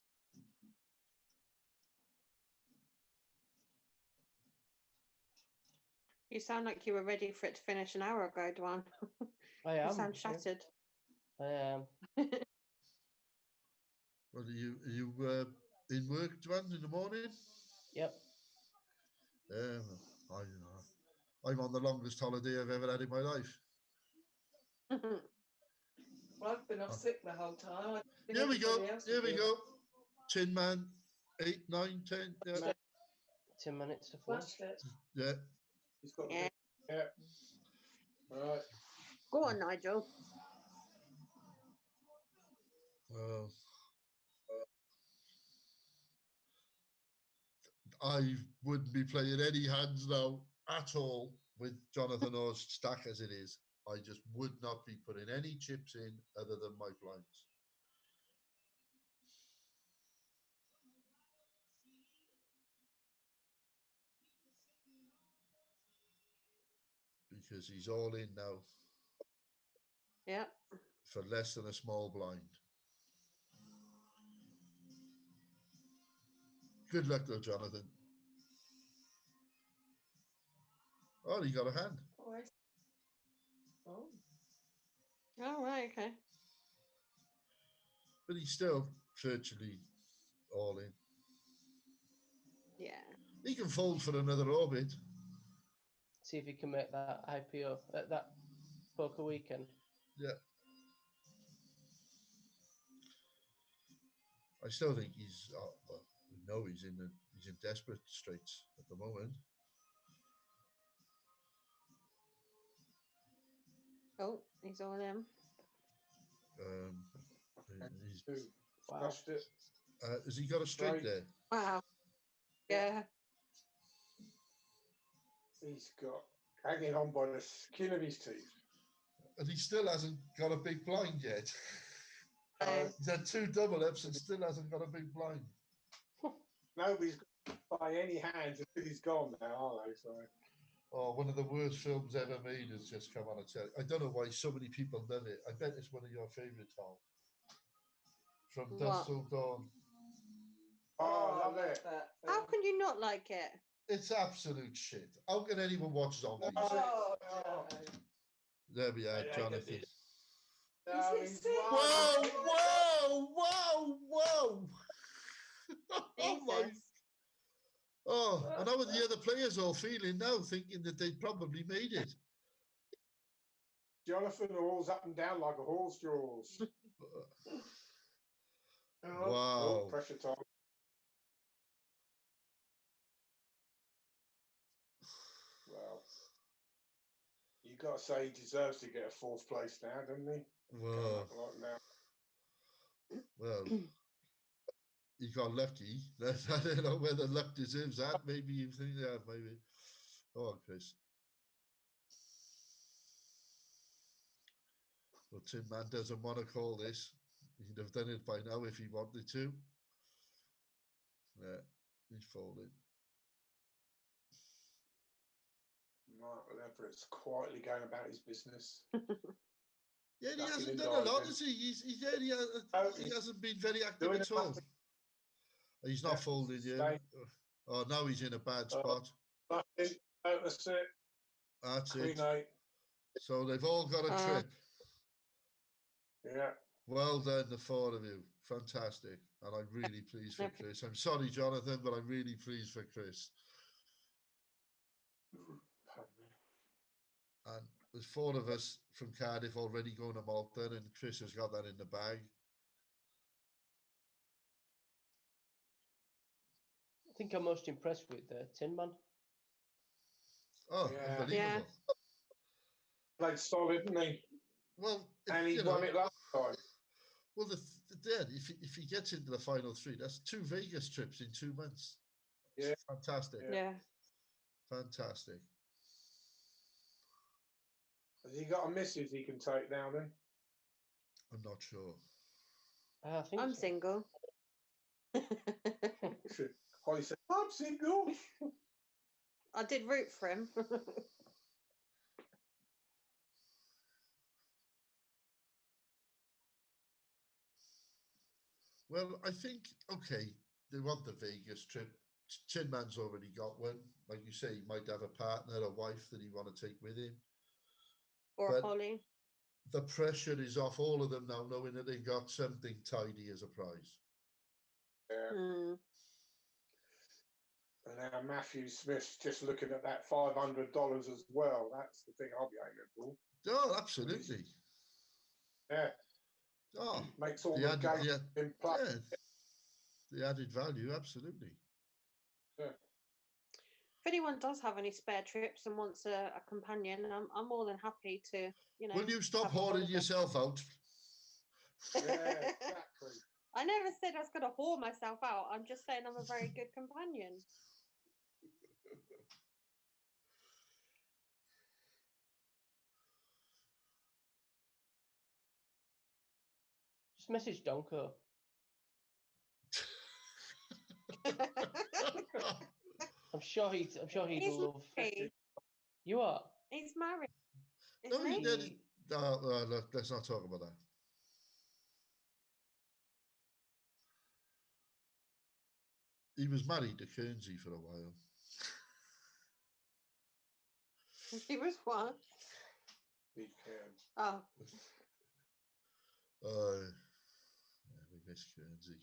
[SPEAKER 2] You sound like you were ready for it to finish an hour ago, Dwan.
[SPEAKER 4] I am.
[SPEAKER 2] You sound shattered.
[SPEAKER 4] I am.
[SPEAKER 1] Well, are you in work, Dwan, in the morning?
[SPEAKER 4] Yep.
[SPEAKER 1] I'm on the longest holiday I've ever had in my life.
[SPEAKER 5] Well, I've been off sick the whole time.
[SPEAKER 1] Here we go. Tin Man 8, 9, 10. Yeah.
[SPEAKER 4] 10 minutes to 4.
[SPEAKER 5] Flashed it.
[SPEAKER 1] Yeah.
[SPEAKER 7] He's got
[SPEAKER 2] Yeah.
[SPEAKER 7] yeah. Right.
[SPEAKER 2] Go on, Nigel.
[SPEAKER 1] Well, I wouldn't be playing any hands now at all with Jonathan Orr's stack as it is. I just would not be putting any chips in other than my blinds. Because he's all in now
[SPEAKER 2] Yeah.
[SPEAKER 1] for less than a small blind. Good luck though, Jonathan. Oh, he got a hand.
[SPEAKER 5] Oh, I- oh.
[SPEAKER 2] All right. Okay.
[SPEAKER 1] But he's still virtually all in.
[SPEAKER 2] Yeah.
[SPEAKER 1] He can fold for another orbit.
[SPEAKER 4] See if he can make that IPO at that poker weekend.
[SPEAKER 1] Yeah. I still think he's. Well, we know he's in desperate straits at the moment.
[SPEAKER 2] Oh, he's all in.
[SPEAKER 1] He's,
[SPEAKER 7] Flashed it.
[SPEAKER 1] has he got a straight
[SPEAKER 7] Right.
[SPEAKER 1] there?
[SPEAKER 2] Wow. Yeah.
[SPEAKER 7] He's got hanging on by the skin of his teeth.
[SPEAKER 1] And he still hasn't got a big blind yet.
[SPEAKER 2] Um,
[SPEAKER 1] He's had 2 double ups and still hasn't got a big blind.
[SPEAKER 7] Nobody's by any hands until he's gone now, are they? So
[SPEAKER 1] Oh, one of the worst films ever made has just come on a telly. I don't know why so many people love it. I bet it's one of your favourites, Tom. From Dusk
[SPEAKER 2] What?
[SPEAKER 1] Till Dawn.
[SPEAKER 7] I love it.
[SPEAKER 5] that.
[SPEAKER 2] How can you not like it?
[SPEAKER 1] It's absolute shit. How can anyone watch zombies?
[SPEAKER 5] Oh,
[SPEAKER 7] Oh.
[SPEAKER 5] no.
[SPEAKER 1] There we are,
[SPEAKER 7] I
[SPEAKER 1] Jonathan.
[SPEAKER 5] Is it sick?
[SPEAKER 1] Whoa, whoa, whoa, whoa. Oh my.
[SPEAKER 2] Jesus.
[SPEAKER 1] Oh, and how are the other players all feeling now, thinking that they probably made it?
[SPEAKER 7] Jonathan rolls up and down like a horse jaws. Oh,
[SPEAKER 1] Wow.
[SPEAKER 7] pressure time. Well, you got to say he deserves to get a 4th place now, doesn't he?
[SPEAKER 1] Whoa.
[SPEAKER 7] Now.
[SPEAKER 1] Well, he got lucky. I don't know whether luck deserves that. Maybe you think, yeah, maybe. Go on, Chris. Well, Tin Man doesn't want to call this. He'd have done it by now if he wanted to. Yeah, he's folding.
[SPEAKER 7] Right, whatever. It's quietly going about his business.
[SPEAKER 1] Yeah, he
[SPEAKER 7] Nothing
[SPEAKER 1] hasn't
[SPEAKER 7] in
[SPEAKER 1] done a lot,
[SPEAKER 7] diving.
[SPEAKER 1] has he? He hasn't been very active
[SPEAKER 7] doing
[SPEAKER 1] at all.
[SPEAKER 7] nothing.
[SPEAKER 1] He's not
[SPEAKER 7] Yeah,
[SPEAKER 1] folding you.
[SPEAKER 7] stay.
[SPEAKER 1] Oh, now he's in a bad spot.
[SPEAKER 7] Nothing. Oh, that's it.
[SPEAKER 1] That's
[SPEAKER 7] Queen
[SPEAKER 1] it.
[SPEAKER 7] 8.
[SPEAKER 1] So they've all got a trip.
[SPEAKER 7] Yeah.
[SPEAKER 1] Well done, the 4 of you. Fantastic. And I'm really pleased for Chris. I'm sorry, Jonathan, but I'm really pleased for Chris. And there's 4 of us from Cardiff already going to Malta, and Chris has got that in the bag.
[SPEAKER 4] I think I'm most impressed with Tin Man.
[SPEAKER 1] Oh,
[SPEAKER 7] Yeah.
[SPEAKER 1] unbelievable.
[SPEAKER 2] Yeah.
[SPEAKER 7] Played solid, didn't he?
[SPEAKER 1] Well,
[SPEAKER 7] And he
[SPEAKER 1] you
[SPEAKER 7] won
[SPEAKER 1] know,
[SPEAKER 7] it last time.
[SPEAKER 1] well, if he gets into the final 3, that's 2 Vegas trips in 2 months.
[SPEAKER 7] Yeah.
[SPEAKER 1] Fantastic.
[SPEAKER 2] Yeah.
[SPEAKER 1] Fantastic.
[SPEAKER 7] Has he got a missus he can take down then?
[SPEAKER 1] I'm not sure.
[SPEAKER 4] I think
[SPEAKER 2] I'm
[SPEAKER 4] so.
[SPEAKER 2] single.
[SPEAKER 7] Holly said, I'm single.
[SPEAKER 2] I did root for him.
[SPEAKER 1] Well, I think, okay, they want the Vegas trip. Tin Man's already got one. Like you say, he might have a partner, a wife that he want to take with him.
[SPEAKER 2] Or
[SPEAKER 1] But
[SPEAKER 2] Holly.
[SPEAKER 1] the pressure is off all of them now, knowing that they got something tidy as a prize.
[SPEAKER 7] Yeah.
[SPEAKER 2] Mm.
[SPEAKER 7] And now Matthew Smith's just looking at that $500 as well. That's the thing I'll be aiming for.
[SPEAKER 1] Oh, absolutely.
[SPEAKER 7] Yeah.
[SPEAKER 1] Oh,
[SPEAKER 7] Makes all
[SPEAKER 1] he
[SPEAKER 7] the
[SPEAKER 1] had,
[SPEAKER 7] games
[SPEAKER 1] he had,
[SPEAKER 7] in play.
[SPEAKER 1] yeah. the added value, absolutely.
[SPEAKER 2] If anyone does have any spare trips and wants a companion, I'm more than happy to,
[SPEAKER 1] Will you stop
[SPEAKER 2] have a
[SPEAKER 1] hoarding
[SPEAKER 2] holiday.
[SPEAKER 1] yourself out?
[SPEAKER 7] Yeah, exactly.
[SPEAKER 2] I never said I was going to whore myself out. I'm just saying I'm a very good companion.
[SPEAKER 4] Just message Donko. I'm sure he'd
[SPEAKER 2] He's
[SPEAKER 4] love.
[SPEAKER 2] married.
[SPEAKER 4] You are.
[SPEAKER 2] He's married,
[SPEAKER 1] No,
[SPEAKER 2] isn't
[SPEAKER 1] he
[SPEAKER 2] he?
[SPEAKER 1] did. Look, let's not talk about that. He was married to Kernsey for a while.
[SPEAKER 2] He was what?
[SPEAKER 7] Big can.
[SPEAKER 2] Oh,
[SPEAKER 1] Yeah, we miss Kernsey.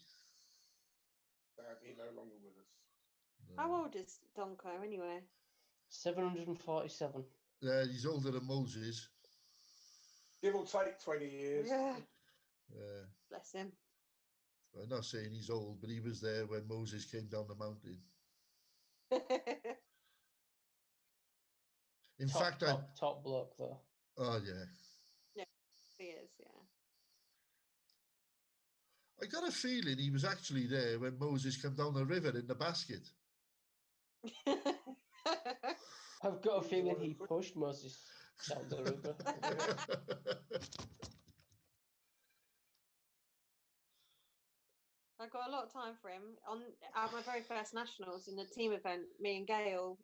[SPEAKER 7] He's no longer with us.
[SPEAKER 2] how old is Donko anyway?
[SPEAKER 4] 747.
[SPEAKER 1] Yeah, he's older than Moses.
[SPEAKER 7] Give or take 20 years.
[SPEAKER 2] Yeah,
[SPEAKER 1] Yeah.
[SPEAKER 2] bless him.
[SPEAKER 1] I'm not saying he's old, but he was there when Moses came down the mountain. In fact,
[SPEAKER 4] top bloke though.
[SPEAKER 1] Oh yeah.
[SPEAKER 2] Yeah, he is. Yeah.
[SPEAKER 1] I got a feeling he was actually there when Moses came down the river in the basket.
[SPEAKER 4] I've got a feeling he pushed Moses down the river.
[SPEAKER 2] I got a lot of time for him. On my very first nationals in the team event, me and Gail,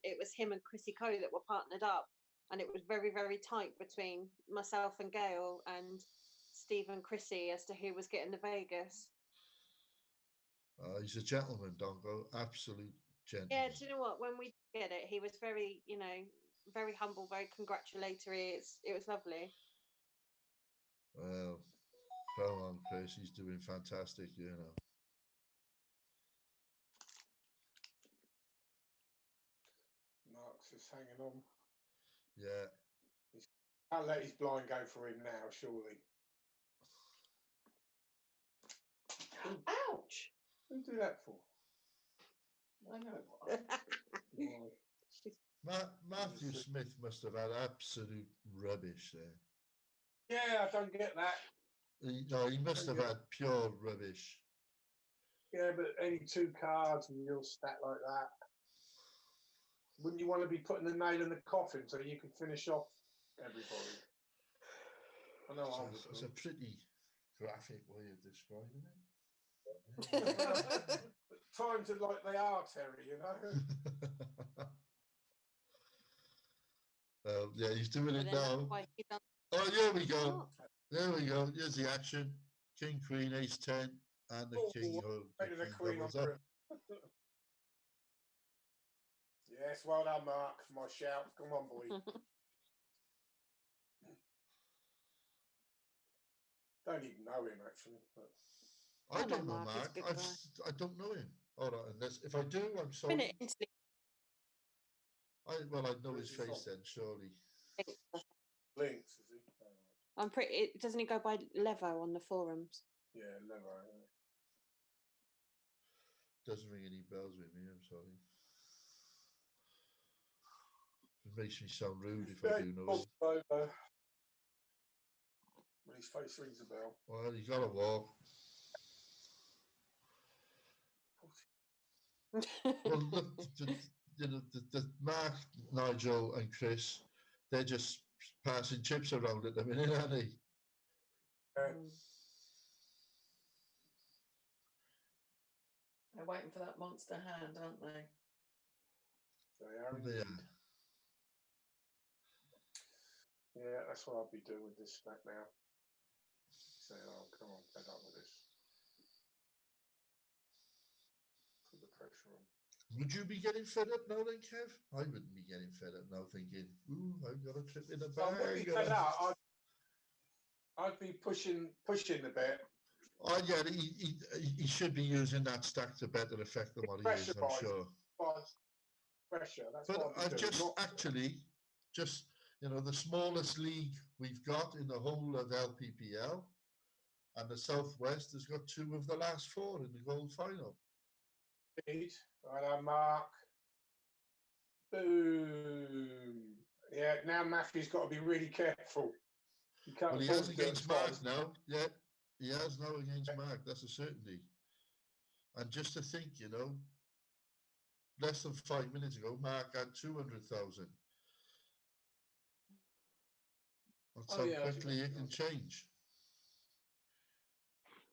[SPEAKER 2] it was him and Chrissy Coe that were partnered up, and it was very, very tight between myself and Gail and Steve and Chrissy as to who was getting the Vegas.
[SPEAKER 1] He's a gentleman, Donko. Absolute gentleman.
[SPEAKER 2] Yeah, do you know what? When we get it, he was very, very humble, very congratulatory. It was lovely.
[SPEAKER 1] Well, come on, Chris. He's doing fantastic,
[SPEAKER 7] Mark's just hanging on.
[SPEAKER 1] Yeah.
[SPEAKER 7] Can't let his blind go for him now, surely.
[SPEAKER 5] Ouch!
[SPEAKER 7] Who do that for?
[SPEAKER 5] I know.
[SPEAKER 1] Matthew Smith must have had absolute rubbish there.
[SPEAKER 7] Yeah, I don't get that.
[SPEAKER 1] He must have had pure rubbish.
[SPEAKER 7] Yeah, but only 2 cards and you'll stat like that. Wouldn't you want to be putting the nail in the coffin so you can finish off everybody? I know I would.
[SPEAKER 1] It's a pretty graphic way of describing it.
[SPEAKER 7] Times are like they are, Terry,
[SPEAKER 1] Yeah, he's doing it
[SPEAKER 2] But then
[SPEAKER 1] now.
[SPEAKER 2] that's why he done-
[SPEAKER 1] Oh, here we go. There we go. Here's the action. King, Queen, Ace 10, and the King.
[SPEAKER 7] The Queen
[SPEAKER 1] doubles
[SPEAKER 7] on
[SPEAKER 1] up.
[SPEAKER 7] Yes, well done, Mark, for my shout. Come on, boy. Don't even know him, actually. But...
[SPEAKER 1] I don't know
[SPEAKER 2] Mark, he's a
[SPEAKER 1] Mark.
[SPEAKER 2] good
[SPEAKER 1] I
[SPEAKER 2] guy.
[SPEAKER 1] don't know him. All right, unless if I do, I'm sorry. I know his face then, surely.
[SPEAKER 7] Links, is he?
[SPEAKER 2] I'm pretty. Doesn't he go by Levo on the forums?
[SPEAKER 7] Yeah, Levo.
[SPEAKER 1] Doesn't ring any bells with me. I'm sorry. It makes me sound rude if I do know him.
[SPEAKER 7] When his face rings a bell.
[SPEAKER 1] Well, he's got to walk. Well, look, the Mark, Nigel, and Chris, they're just passing chips around at the minute, aren't they?
[SPEAKER 5] They're waiting for that monster hand, aren't they?
[SPEAKER 7] They are.
[SPEAKER 1] Yeah.
[SPEAKER 7] Yeah, that's what I'll be doing with this stack now. Saying, oh, come on, fed up with this. Put the pressure on.
[SPEAKER 1] Would you be getting fed up now then, Kev? I wouldn't be getting fed up now thinking, ooh, I've got a trip in the bag.
[SPEAKER 7] I wouldn't be fed up. I'd be pushing a bit.
[SPEAKER 1] Oh, yeah, he should be using that stack to better effect than what he is, I'm sure.
[SPEAKER 7] Pressure. That's
[SPEAKER 1] but
[SPEAKER 7] what
[SPEAKER 1] I've just the smallest league we've got in the whole of LPPL, And the Southwest has got 2 of the last 4 in the gold final.
[SPEAKER 7] Indeed. Right, Mark. Boom. Yeah, now Matthew's got to be really careful. He can't
[SPEAKER 1] Well, he
[SPEAKER 7] afford
[SPEAKER 1] has
[SPEAKER 7] to do it
[SPEAKER 1] against Mark
[SPEAKER 7] twice.
[SPEAKER 1] now. Yeah, he has now against Mark. That's a certainty. And just to think, you know, less than 5 minutes ago, Mark had 200,000. That's how
[SPEAKER 7] yeah,
[SPEAKER 1] quickly it can change.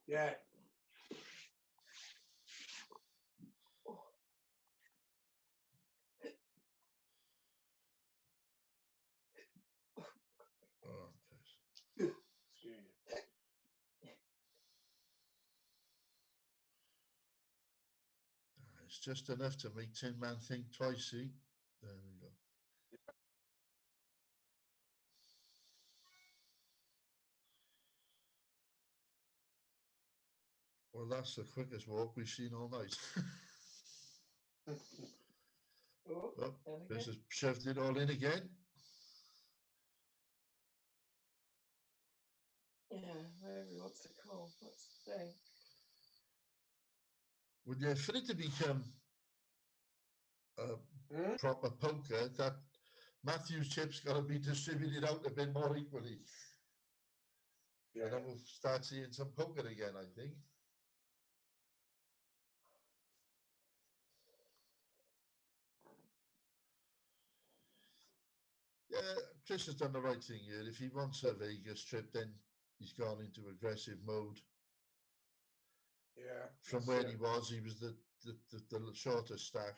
[SPEAKER 7] Yeah.
[SPEAKER 1] Oh,
[SPEAKER 7] Excuse me.
[SPEAKER 1] it's just enough to make Tin Man think twice, see? There we go. Well, that's the quickest walk we've seen all night. Oh, Chris has shoved it all in again.
[SPEAKER 5] Yeah, whatever he wants to call. What's the thing?
[SPEAKER 1] Well, yeah, for it to become a proper poker, that Matthew's chips got to be distributed out a bit more equally.
[SPEAKER 7] Yeah.
[SPEAKER 1] And then we'll start seeing some poker again, I think. Yeah, Chris has done the right thing here. If he wants a Vegas trip, then he's gone into aggressive mode.
[SPEAKER 7] Yeah.
[SPEAKER 1] From where he was the shorter stack.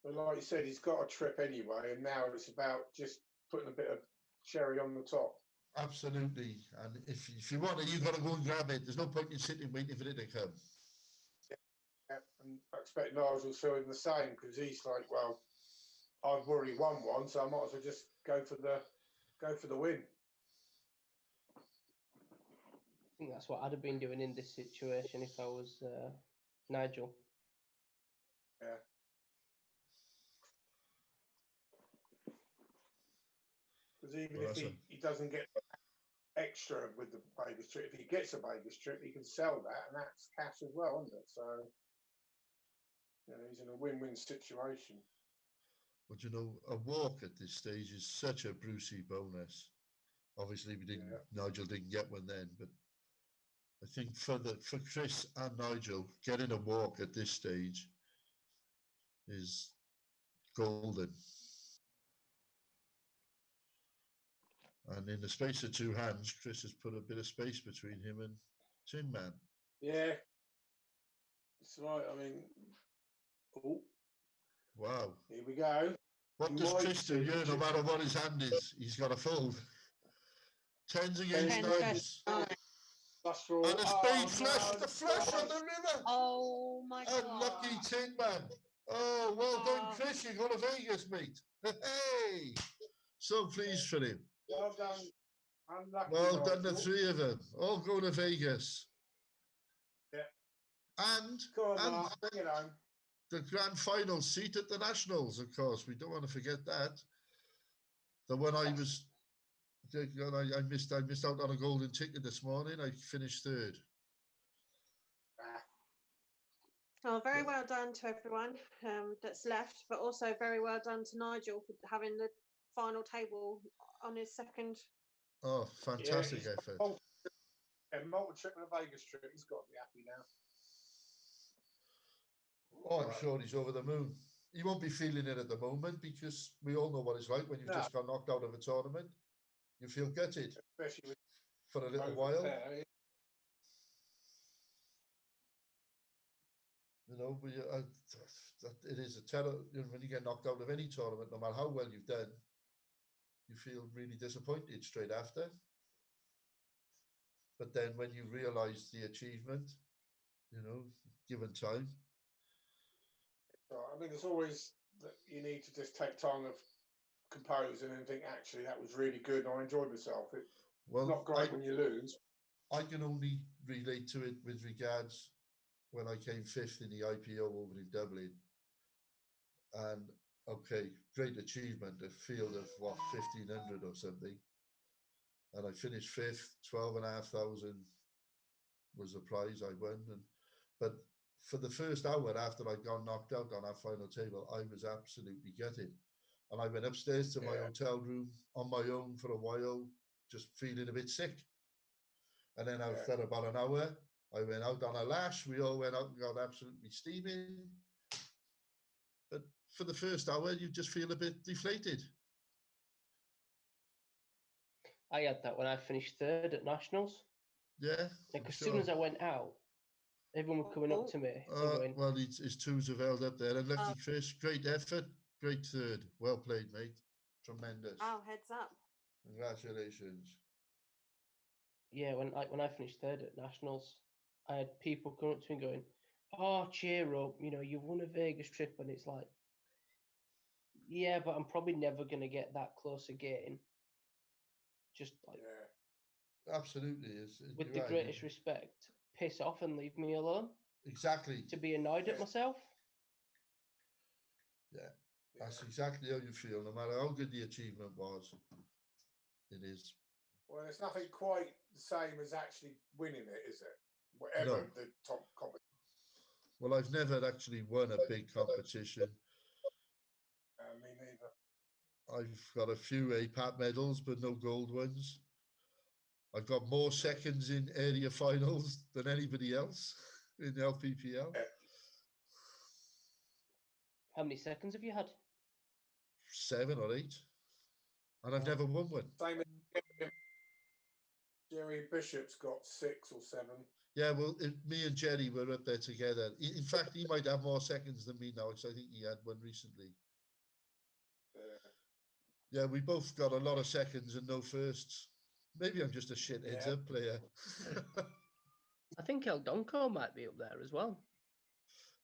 [SPEAKER 7] But like you said, he's got a trip anyway, and now it's about just putting a bit of cherry on the top.
[SPEAKER 1] Absolutely. And if you want it, you've got to go and grab it. There's no point in sitting waiting for it to come.
[SPEAKER 7] Yeah, and I expect Nigel's feeling the same, because he's like, well, I've already won one, so I might as well just go for the win.
[SPEAKER 4] I think that's what I'd have been doing in this situation if I was Nigel.
[SPEAKER 7] Yeah. Because even if he doesn't get extra with the Vegas trip, if he gets a Vegas trip, he can sell that, and that's cash as well, isn't it? So, you know, he's in a win-win situation.
[SPEAKER 1] But you know, a walk at this stage is such a Brucey bonus. Obviously, Nigel didn't get one then, but I think for Chris and Nigel, getting a walk at this stage is golden. And in the space of 2 hands, Chris has put a bit of space between him and Tin Man.
[SPEAKER 7] Yeah, that's right. I mean,
[SPEAKER 1] Wow.
[SPEAKER 7] Here we go.
[SPEAKER 1] What does Chris do here? No matter what his hand is, he's got a fold. 10s against 9s. And a spade flush, the flush on the river.
[SPEAKER 2] Oh my God.
[SPEAKER 1] Unlucky Tin Man. Oh, well done, Chris. You got to Vegas, mate. Hey, so pleased for him.
[SPEAKER 7] Well done. Unlucky,
[SPEAKER 1] well done, the 3 of them. All going to Vegas.
[SPEAKER 7] Yeah.
[SPEAKER 1] And,
[SPEAKER 7] Mark, bring it home.
[SPEAKER 1] The grand final seat at the Nationals, of course. We don't want to forget that. The one I missed out on a golden ticket this morning. I finished 3rd.
[SPEAKER 2] Oh, very well done to everyone that's left, but also very well done to Nigel for having the final table on his second.
[SPEAKER 1] Oh, fantastic effort.
[SPEAKER 7] Multi-trip and a Vegas trip. He's got to be happy now.
[SPEAKER 1] Oh, I'm sure he's over the moon. He won't be feeling it at the moment because we all know what it's like when you've just got knocked out of a tournament. You feel gutted,
[SPEAKER 7] especially
[SPEAKER 1] for a little while. You know, it is a terror. You know, when you get knocked out of any tournament, no matter how well you've done, you feel really disappointed straight after. But then when you realise the achievement, you know, given time.
[SPEAKER 7] I mean, it's always that you need to just take time of composing and think, actually, that was really good and I enjoyed myself. It's not great when you lose.
[SPEAKER 1] I can only relate to it with regards when I came 5th in the IPO over in Dublin. And, okay, great achievement, a field of, 1,500 or something. and I finished fifth. 12,500 was the prize I won. But for the first hour after I'd gone knocked out on that final table, I was absolutely gutted. And I went upstairs to my hotel room on my own for a while, just feeling a bit sick. And then after about an hour, I went out on a lash. We all went out and got absolutely steaming. But for the first hour, you just feel a bit deflated.
[SPEAKER 4] I had that when I finished third at Nationals.
[SPEAKER 1] Yeah.
[SPEAKER 4] Like as soon as I went out, everyone was coming up to me and going,
[SPEAKER 1] well, his twos have held up there. And lucky Chris, great effort, great third. Well played, mate. Tremendous.
[SPEAKER 2] Oh, heads up.
[SPEAKER 1] Congratulations.
[SPEAKER 4] Yeah, when I finished third at Nationals, I had people coming up to me going, "Oh, cheer up! You know, you've won a Vegas trip," and it's like, yeah, but I'm probably never going to get that close again. Just like,
[SPEAKER 1] absolutely,
[SPEAKER 4] with the greatest respect, piss off and leave me alone.
[SPEAKER 1] Exactly.
[SPEAKER 4] To be annoyed at myself.
[SPEAKER 1] Yeah, that's exactly how you feel, no matter how good the achievement was. It is.
[SPEAKER 7] Well, it's nothing quite the same as actually winning it, is it? Whatever the top competition.
[SPEAKER 1] Well, I've never actually won a big competition.
[SPEAKER 7] Me neither.
[SPEAKER 1] I've got a few APAT medals, but no gold ones. I've got more seconds in area finals than anybody else in the LPPL.
[SPEAKER 4] How many seconds have you had?
[SPEAKER 1] 7 or 8. And I've never won one.
[SPEAKER 7] Same as Jerry Bishop's got 6 or 7.
[SPEAKER 1] Yeah, well, me and Jerry were up there together. In fact, he might have more seconds than me now, because I think he had one recently. Yeah, we both got a lot of seconds and no firsts. Maybe I'm just a shit heads up player.
[SPEAKER 4] I think El Donko might be up there as well.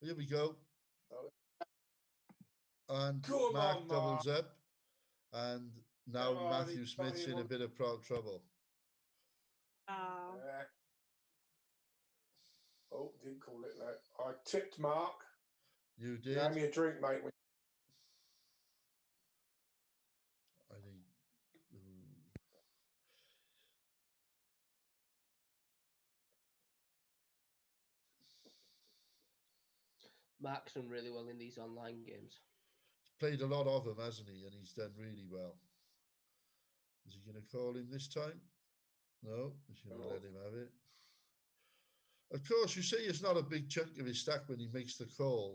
[SPEAKER 1] Here we go. And
[SPEAKER 7] Come
[SPEAKER 1] Mark
[SPEAKER 7] on,
[SPEAKER 1] doubles
[SPEAKER 7] Mark.
[SPEAKER 1] up. And now Matthew Smith's in a bit of trouble.
[SPEAKER 2] Oh.
[SPEAKER 7] Oh, didn't call it that. I tipped Mark.
[SPEAKER 1] You did?
[SPEAKER 7] Hand me a drink, mate.
[SPEAKER 1] I think.
[SPEAKER 4] Mark's done really well in these online games.
[SPEAKER 1] He's played a lot of them, hasn't he? And he's done really well. Is he going to call him this time? No, he's going to let him have it. Of course, you say it's not a big chunk of his stack when he makes the call.